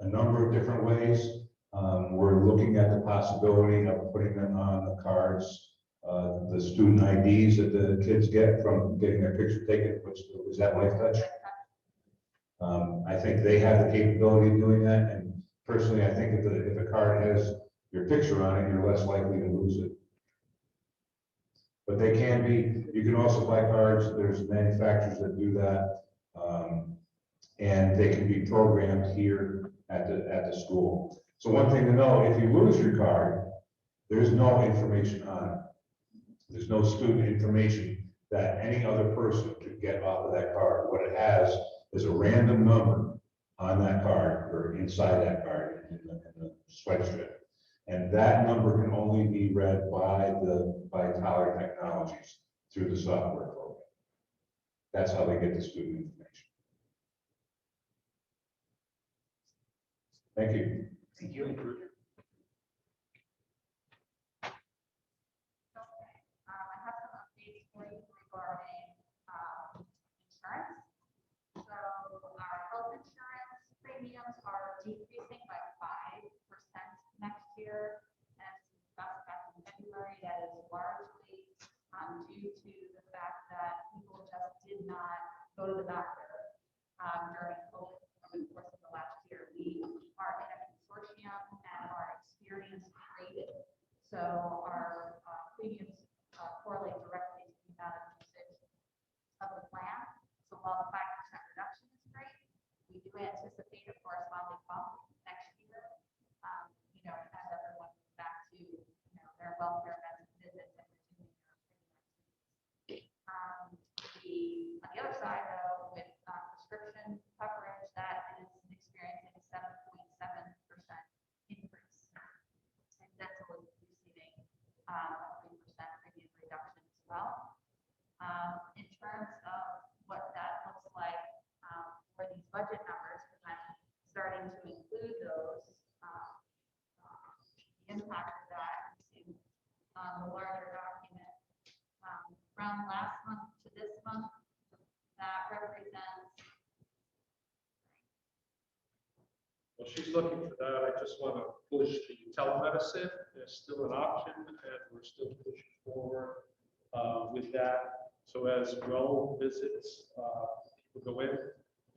a number of different ways. We're looking at the possibility of putting them on the cards, the student IDs that the kids get from getting their picture taken, which is that Life Touch? I think they have the capability of doing that, and personally, I think if a card has your picture on it, you're less likely to lose it. But they can be, you can also buy cards, there's manufacturers that do that, and they can be programmed here at the school. So one thing to know, if you lose your card, there's no information on it. There's no student information that any other person could get off of that card. What it has is a random number on that card or inside that card in the sweatshirt. And that number can only be read by Tyler Technologies through the software program. That's how they get the student information. Thank you. Thank you. I have some updates for you regarding insurance. So our health insurance premiums are decreasing by 5% next year. As discussed back in February, that is largely due to the fact that people just did not go to the doctor during COVID over the course of the last year. We are in a consortium and our experience rated. So our premiums correlate directly to the amount of usage of the plan. So while the 5% reduction is great, we do anticipate a corresponding bump next year. As everyone goes back to, their welfare visits and resuming their activities. On the other side, though, with prescription coverage, that is experiencing a 7.7% increase. And dental is receiving a 3% premium reduction as well. In terms of what that looks like for these budget numbers, because I'm starting to include those, the impact of that into the larger document. From last month to this month, that represents, Well, she's looking for that. I just want to push the telemedicine. There's still an option, and we're still pushing forward with that. So as well visits, people go in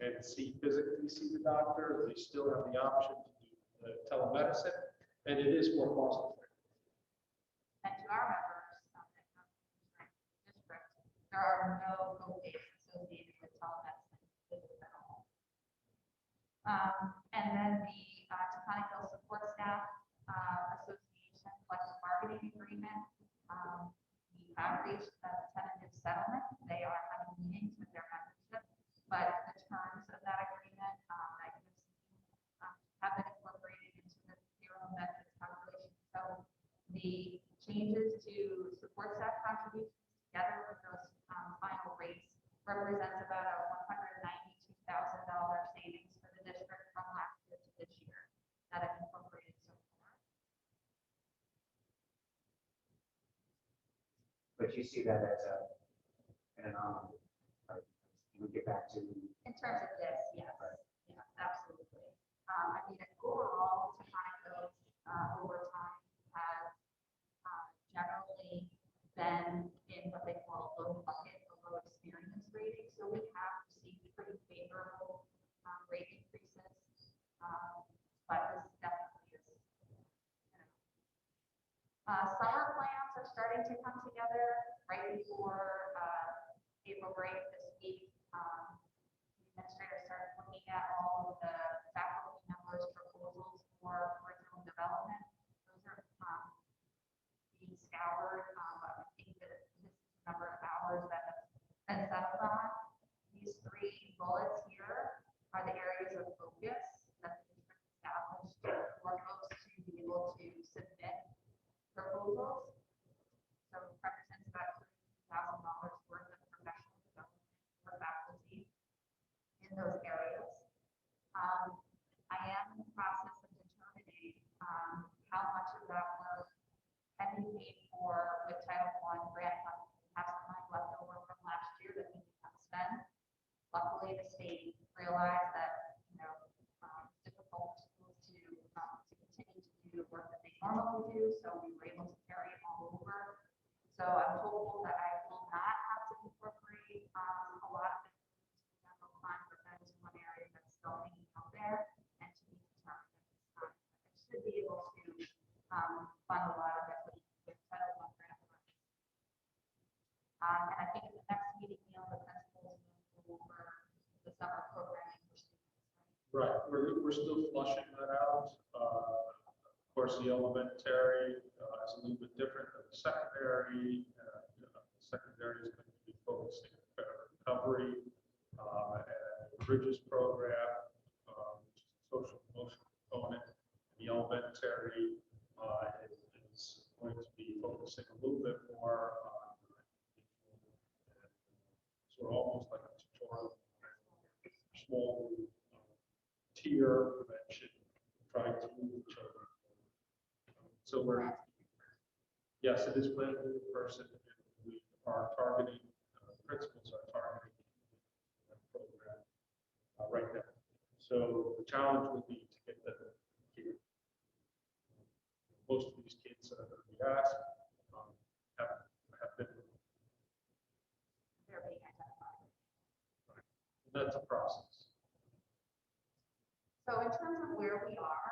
and physically see the doctor, they still have the option to do the telemedicine, and it is more cost effective. and to our members, district, there are no co-pays associated with telemedicine visits at all. And then the Taconic Hill Support Staff Association collective bargaining agreement. We have reached a tentative settlement. They are having meetings with their membership, but the terms of that agreement that you've seen have been incorporated into the payroll benefits calculation. So the changes to support staff contributions together with those final rates represents about a $192,000 savings for the district from last year to this year that I've incorporated so far. But you see that as an anomaly, right? We get back to. In terms of this, yes, yeah, absolutely. I mean, overall, Taconic Hills over time has generally been in what they call a low bucket, a low experience rating. So we have received pretty favorable rate increases, but this definitely is. Summer plans are starting to come together right before April break this week. The administrators started looking at all of the faculty members' proposals for curriculum development. Those are being scoured. I think that this is the number of hours that have been settled on. These three bullets here are the areas of focus that the district established for folks to be able to submit proposals. So it represents about $30,000 worth of professional development for faculty in those areas. I am in the process of determining how much of that work can be paid for with Title I grant funding. We have some money left over from last year that we did not spend. Luckily, the state realized that, it's difficult to continue to do the work that they normally do, so we were able to carry it all over. So I'm hopeful that I will not have to incorporate a lot of it into the general fund, but that is one area that's still hanging out there and to be determined at this time. I should be able to fund a lot of it with Title I grant funds. And I think at the next meeting, the principals will go over the summer programming for students. Right, we're still flushing that out. Of course, the elementary is a little bit different than the secondary. The secondary is going to be focusing on better recovery and the Bridges program, which is a social emotional component. The elementary is going to be focusing a little bit more on sort of almost like a tutorial, small group, tier prevention, trying to move children. So yes, it is planned in person. We are targeting, principals are targeting that program right now. So the challenge would be to get them here. Most of these kids that are going to be asked have been. They're being identified. And that's a process. So in terms of where we are,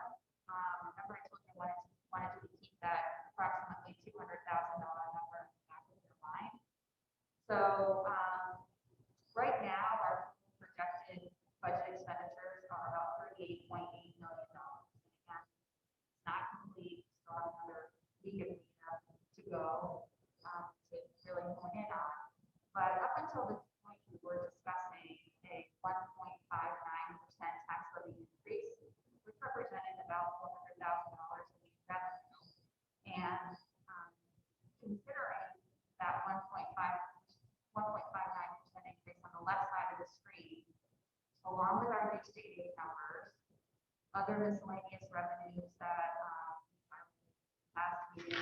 remember I told you I wanted to keep that approximately $200,000 number in the back of your mind. So right now, our projected budget expenditures are about $38.8 million. And again, it's not complete, still have another week of data go, to really hone in on. But up until this point, we were discussing a 1.59% tax levy increase, which represented about $400,000 in new revenue. And considering that 1.59% increase on the left side of the screen, along with our new state aid numbers, other miscellaneous revenues that last meeting,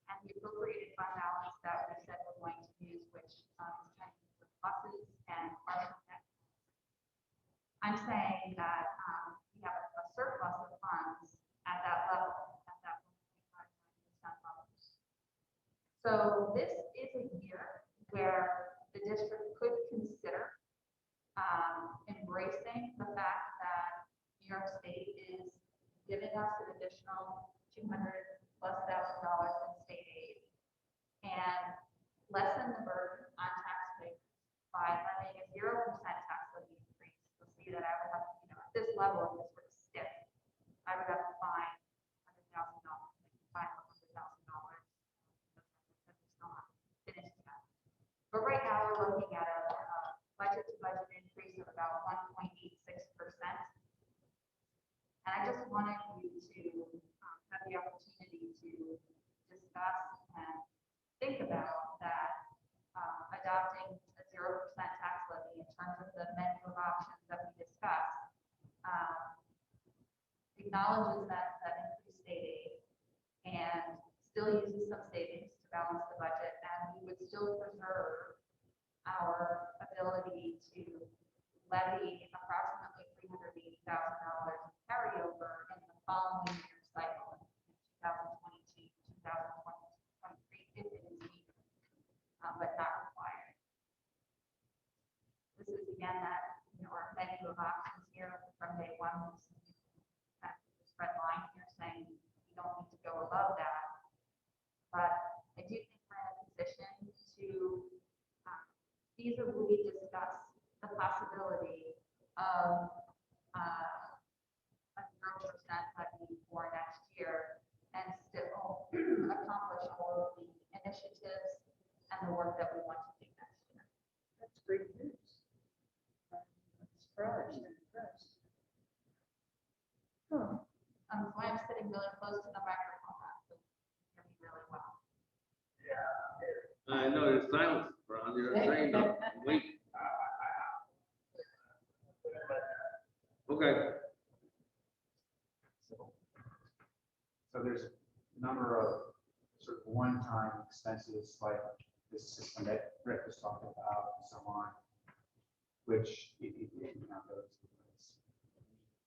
and the appropriated fund balance that we said we're going to use, which is kind of buses and partial net. I'm saying that we have a surplus of funds at that level, at that 1.59% level. So this is a year where the district could consider embracing the fact that New York State is giving us an additional $200,000+ in state aid and lessen the burden on taxpayers by levying a 0% tax levy increase. You'll see that I would have, at this level, if this were to stick, I would have to find $100,000, find $100,000. But right now, we're looking at a budget to budget increase of about 1.86%. And I just wanted you to have the opportunity to discuss and think about that adopting a 0% tax levy in terms of the menu of options that we discussed acknowledges that increased state aid and still uses some savings to balance the budget, and we would still preserve our ability to levy approximately $380,000 in carryover in the following year cycle, in 2022, 2023, if it is needed, but not required. This is again that, our menu of options here from day one, this red line here saying we don't need to go above that. But I do think we're in a position to feasibly discuss the possibility of a 0% levy for next year and still accomplish all of the initiatives and the work that we want to do next year. That's great news. I'm surprised. Huh. So I'm sitting really close to the microphone, so you can hear me really well. I know there's silence, Ron, you're saying no, wait. Okay. So there's a number of sort of one-time expenses like this system that Rick was talking about and so on, which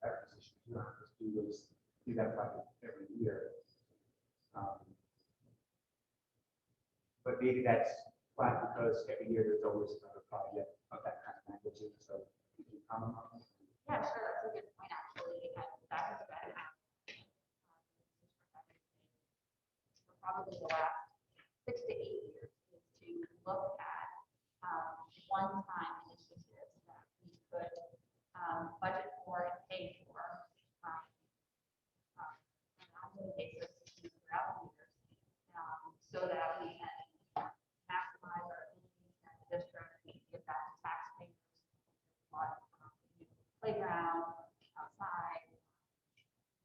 that position, you don't have to do that like every year. But maybe that's flat because every year there's always another project of that kind of magnitude. So could you comment on that? Yeah, sure, that's a good point, actually, and that has been for probably the last 6 to 8 years, is to look at one-time initiatives that we could budget for and pay for on an ongoing basis throughout the years, so that we can maximize our ability in the district and give back to taxpayers. Playground, outside,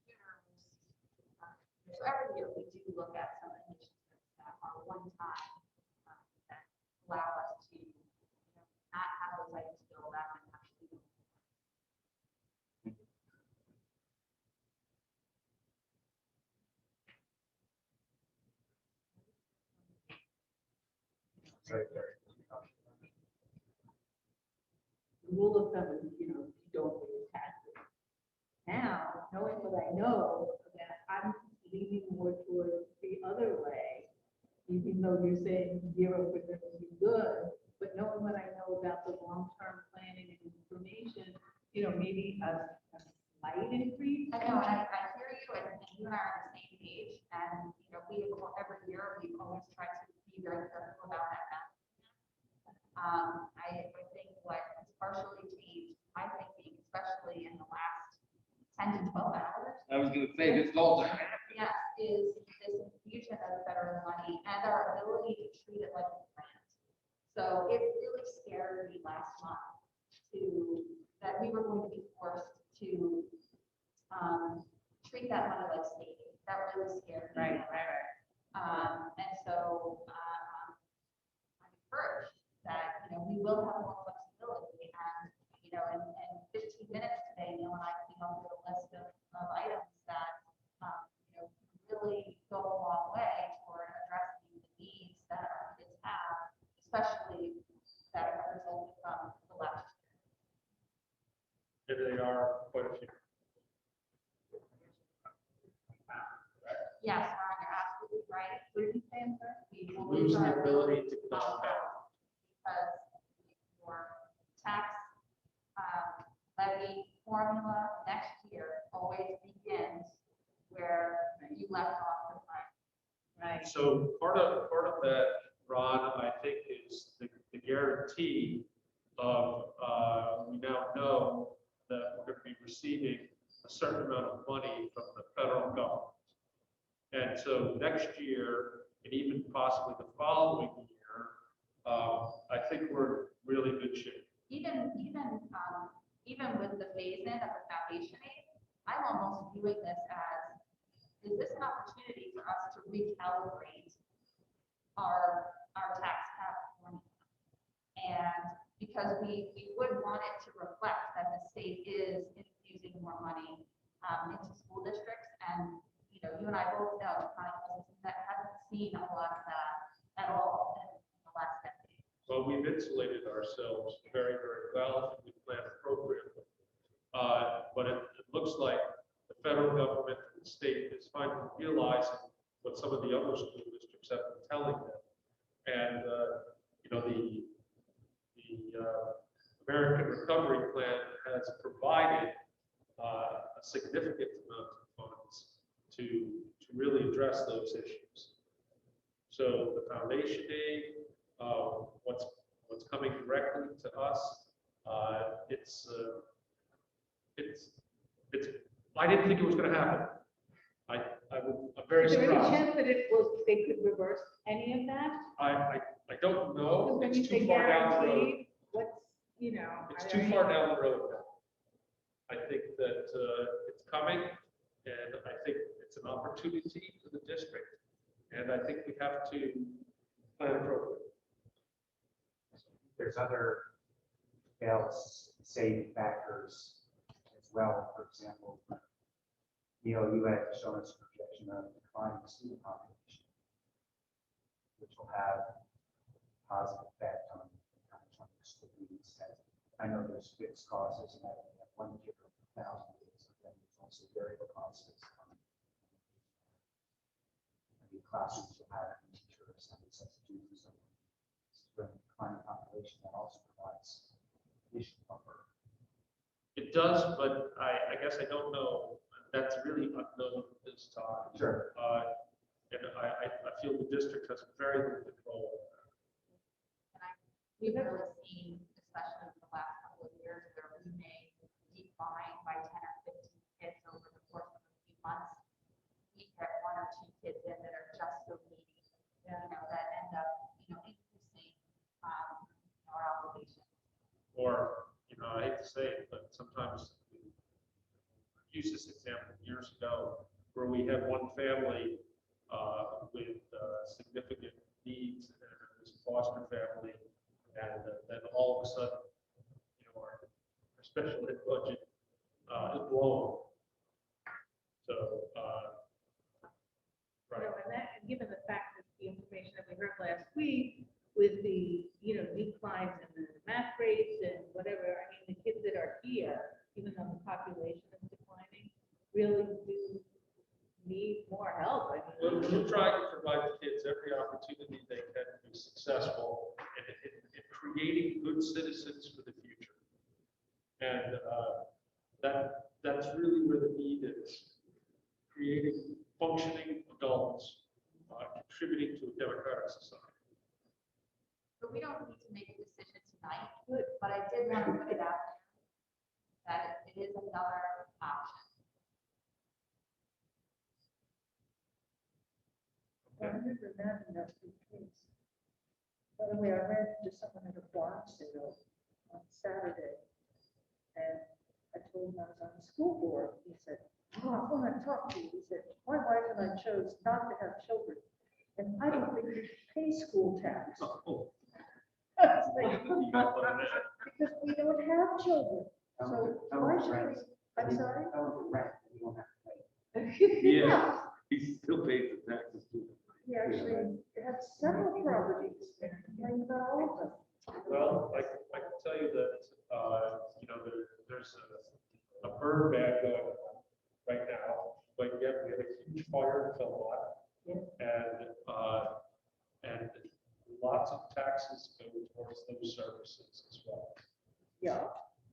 computers. So every year we do look at some initiatives that are one time that allow us to not have those items build up and actually. The rule of thumb is, you don't pay taxes. Now, knowing what I know, that I'm leaning more towards the other way, even though you're saying 0% would be good, but knowing what I know about the long-term planning and information, maybe a slight increase. I know, and I hear you, and you and I are on the same page, and, we, every year, we always try to be very careful about that balance. I think what has partially changed, my thinking, especially in the last 10 to 12 hours. I was gonna say, this all. Yes, is this infusion of federal money and our that we were going to be forced to treat that money like state. That really scared me. Right. And so I'm encouraged that, we will have more flexibility and, in 15 minutes today, Neil and I came up with a list of items that, really go a long way toward addressing the needs that our kids have, especially that are resulting from the last And they are quite a few. Yes, Ron, you're absolutely right. What did you say, I'm sorry? We will Lose the our ability to compound. because your tax levy formula next year always begins where you left off the line. Right. So part of that, Ron, I think is the guarantee of, we now know that we're going to be receiving a certain amount of money from the federal government. And so next year, and even possibly the following year, I think we're in really good shape. Even with the phase-in of the foundation aid, I'm almost viewing this as, is this an opportunity for us to recalibrate our tax cap formula? And because we would want it to reflect that the state is infusing more money into school districts. And, you and I both know, that hasn't seen a lot of that at all in the last decade. Well, we've insulated ourselves very, very well. We plan appropriately. But it looks like the federal government and the state is finally realizing what some of the other school districts have been telling them. And, the American Recovery Plan has provided a significant amount of funds to really address those issues. So the foundation aid, what's coming directly to us, I didn't think it was going to happen. I'm very Is there any surprised. chance that they could reverse any of that? I don't know. When It's you say too far down the road. guaranteed, what's, It's are too there far any- down the road now. I think that it's coming, and I think it's an opportunity for the district. And I think we have to plan appropriately. There's other fail-safe factors as well. For example, Neil, you had shown us a projection of declining student population, which will have a positive effect on how much money the school needs. I know there's fixed costs, and that we have 1 year per 1,000 days, but then there's also variable costs. The classrooms will have teachers and substitutes, so when declining population, that also provides additional buffer. It does, but I guess I don't know. That's really unknown at this time. Sure. And I feel the district has very little control. And we've really seen, especially in the last couple of years, where we may decline by 10 or 15 kids over the course of a few months. We get 1 or 2 kids in that are just so needy, that end up, increasing our obligation. Or, I hate to say it, but sometimes we used this example years ago where we had one family with significant needs and it was a foster family. And then all of a sudden, our special ed budget is blown. So, right. And that, given the fact that the information that we heard last week with the, declines in the math rates and whatever, the kids that are here, even though the population is declining, really do need more help. We're trying to provide the kids every opportunity they can to be successful in creating good citizens for the future. And that's really where the need is. Creating functioning adults, contributing to a democratic society. But we don't need to make a decision tonight, but I did want to put it out there that it is another option. I remember that in that big case. By the way, I ran into someone at a barn sale on Saturday, And I told him I was on the school board. He said, oh, I want to talk to you. He said, my wife and I chose not to have children. And I don't think we should pay school tax. Oh, I was like, you got one there. because we don't have children. So why should we, I'm sorry? That was rent, we don't have to pay. Yeah, he still pays the taxes too. He actually had several properties and complained about all of them. Well, I can tell you that, you know, there's a bird ban going on right now, but yet we had a huge fire in Philmont. And lots of taxes go towards those services as well. Yeah,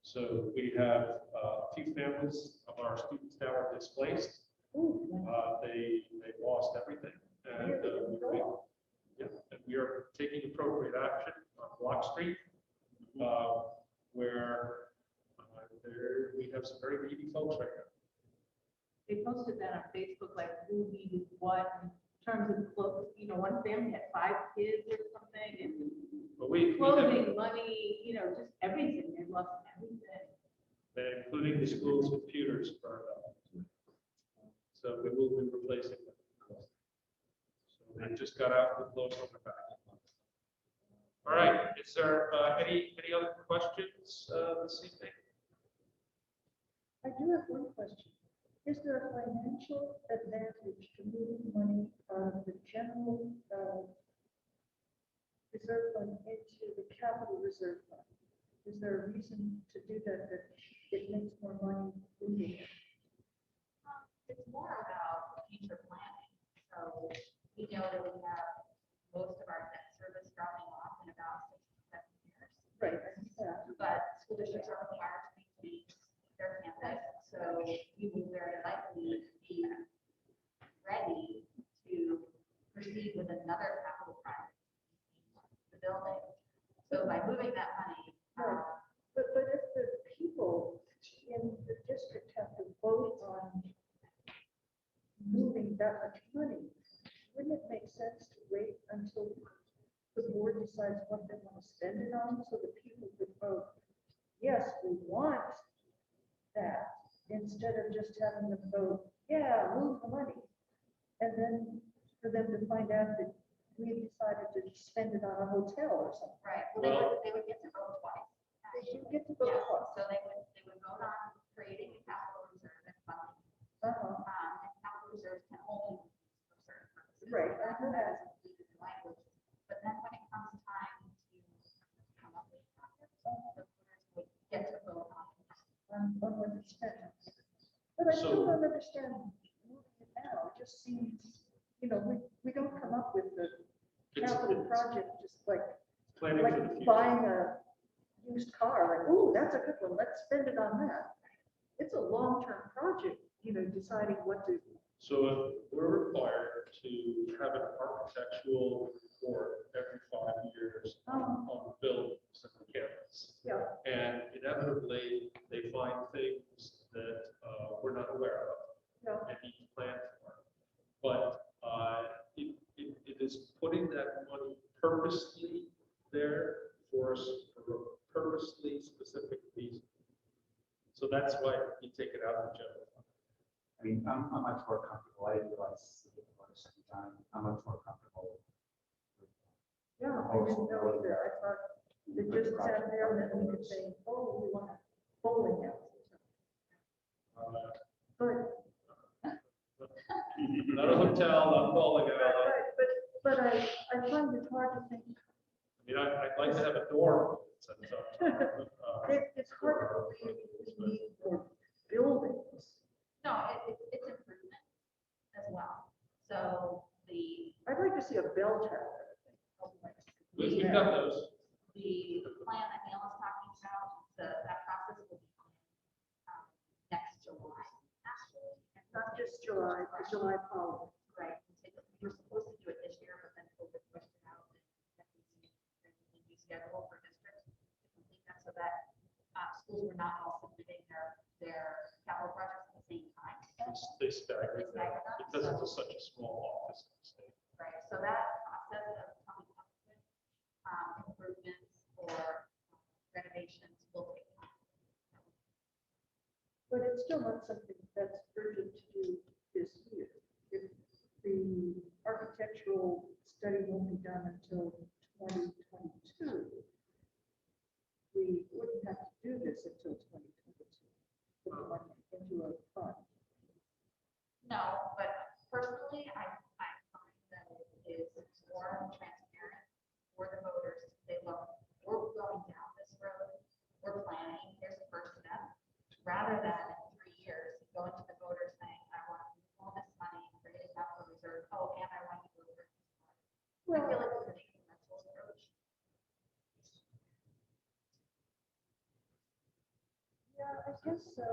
So we have a few families of our students now are displaced. ooh, They lost everything. And yeah, and we are taking appropriate action on Block Street, where we have some very needy folks right now. They posted that on Facebook, like who needed what in terms of clothes, you know, one family had 5 kids or something, and But we have, clothing, money, you know, just everything, they lost everything. including the school's computers burned up. So we will be replacing them. So they just got out of the clothes on the back. All right, is there any other questions this evening? I do have one question. Is there a financial advantage to moving money out of the general reserve fund into the capital reserve fund? Is there a reason to do that, that it makes more money moving it? It's more about future planning. So we know that we have most of our debt service dropping off in about 6 to 7 years. Right, I see that. But school districts are required to maintain their campus, so we will very likely be ready to proceed with another capital project, the building. So by moving that money, But if the people in the district have to vote on moving that much money, wouldn't it make sense to wait until the board decides what they want to spend it on, so that people could vote, yes, we want that, instead of just having them vote, yeah, move the money. And then for them to find out that we decided to spend it on a hotel or something. right, well, they would get to vote twice. They should get to vote Yeah, twice. so they would vote on creating a capital reserve and funding. Uh-huh. And capital reserves can only be used for certain purposes. Right, I know that. That's included in language. But then when it comes time to come up with projects, the voters would get to vote on it. On what it's spent. But I still don't understand moving it now. It just seems, you know, we don't come up with the capital project just like Planning for the future. buying a used car, like, ooh, that's a good one, let's spend it on that. It's a long-term project, you know, deciding what to, So we're required to have an architectural report every 5 years on the buildings on the campus. yeah, And inevitably, they find things that we're not aware of yeah. and need to plan for. But it is putting that money purposely there for us for a purposely specific reason. So that's why you take it out of the general fund. I mean, I'm much more comfortable, I didn't realize the second time, I'm much more comfortable. Yeah, I didn't know either. I thought it just sat there and then we could say, oh, we want a bowling alley. But, Not a hotel, not bowling alley. right, but I find it hard to think, I mean, I'd like to have a dorm. At some time, but, it's hard to believe we need more buildings. No, it's improvement as well. So I'd like to see a bell tower. we've got those. the plan that Neil is talking about, that process will be next July, actually. Not just July, but July following. Right. We were supposed to do it this year, but then COVID pushed it out. And we rescheduled for districts to complete that so that schools were not all submitting their capital projects at the same time. They stagger They stagger that them, because so- it's such a small office. in the state. Right, so that process of coming up with improvements or renovations will take time. But it's still not something that's urgent to do this year. If the architectural study won't be done until 2022, we wouldn't have to do this until 2022. Put the money into a fund. No, but personally, I find that it is more transparent for the voters. They look, we're going down this road, we're planning, here's the first step. Rather than in 3 years, going to the voters saying, I want all this money, create a capital reserve, oh, and I want you to. I feel like it's an incremental approach. Yeah, I guess so.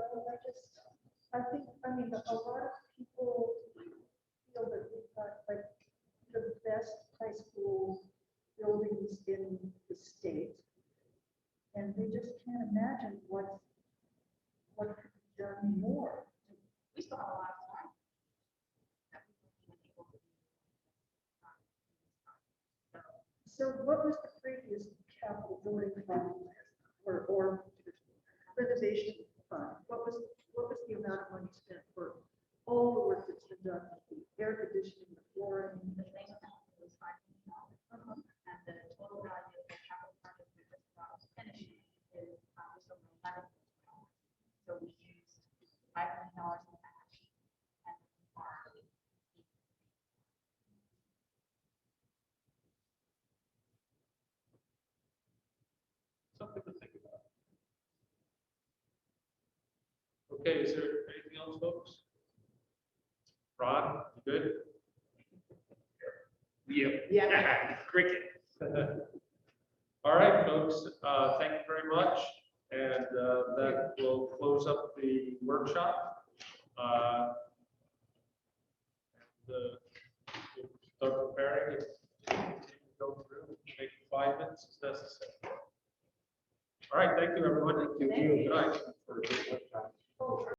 I think, I mean, a lot of people feel that we've got like the best high school buildings in the state. And they just can't imagine what could be done more. We still have a lot of time. that we haven't been able to do. So what was the previous capital building fund or renovation fund? What was the amount of money spent for all the work that's been done, the air conditioning, the flooring? The same amount was $5 million. And the total value of the capital project we just about finishing is just over $11 million. So we used $5 million in cash and our. Something to think about. Okay, is there anything else, folks? Ron, you good? Yeah. Cricket. All right, folks, thank you very much. And that will close up the workshop. We'll start preparing it. Go through, make 5 minutes as necessary. All right, thank you, everyone. Thank you. Good night.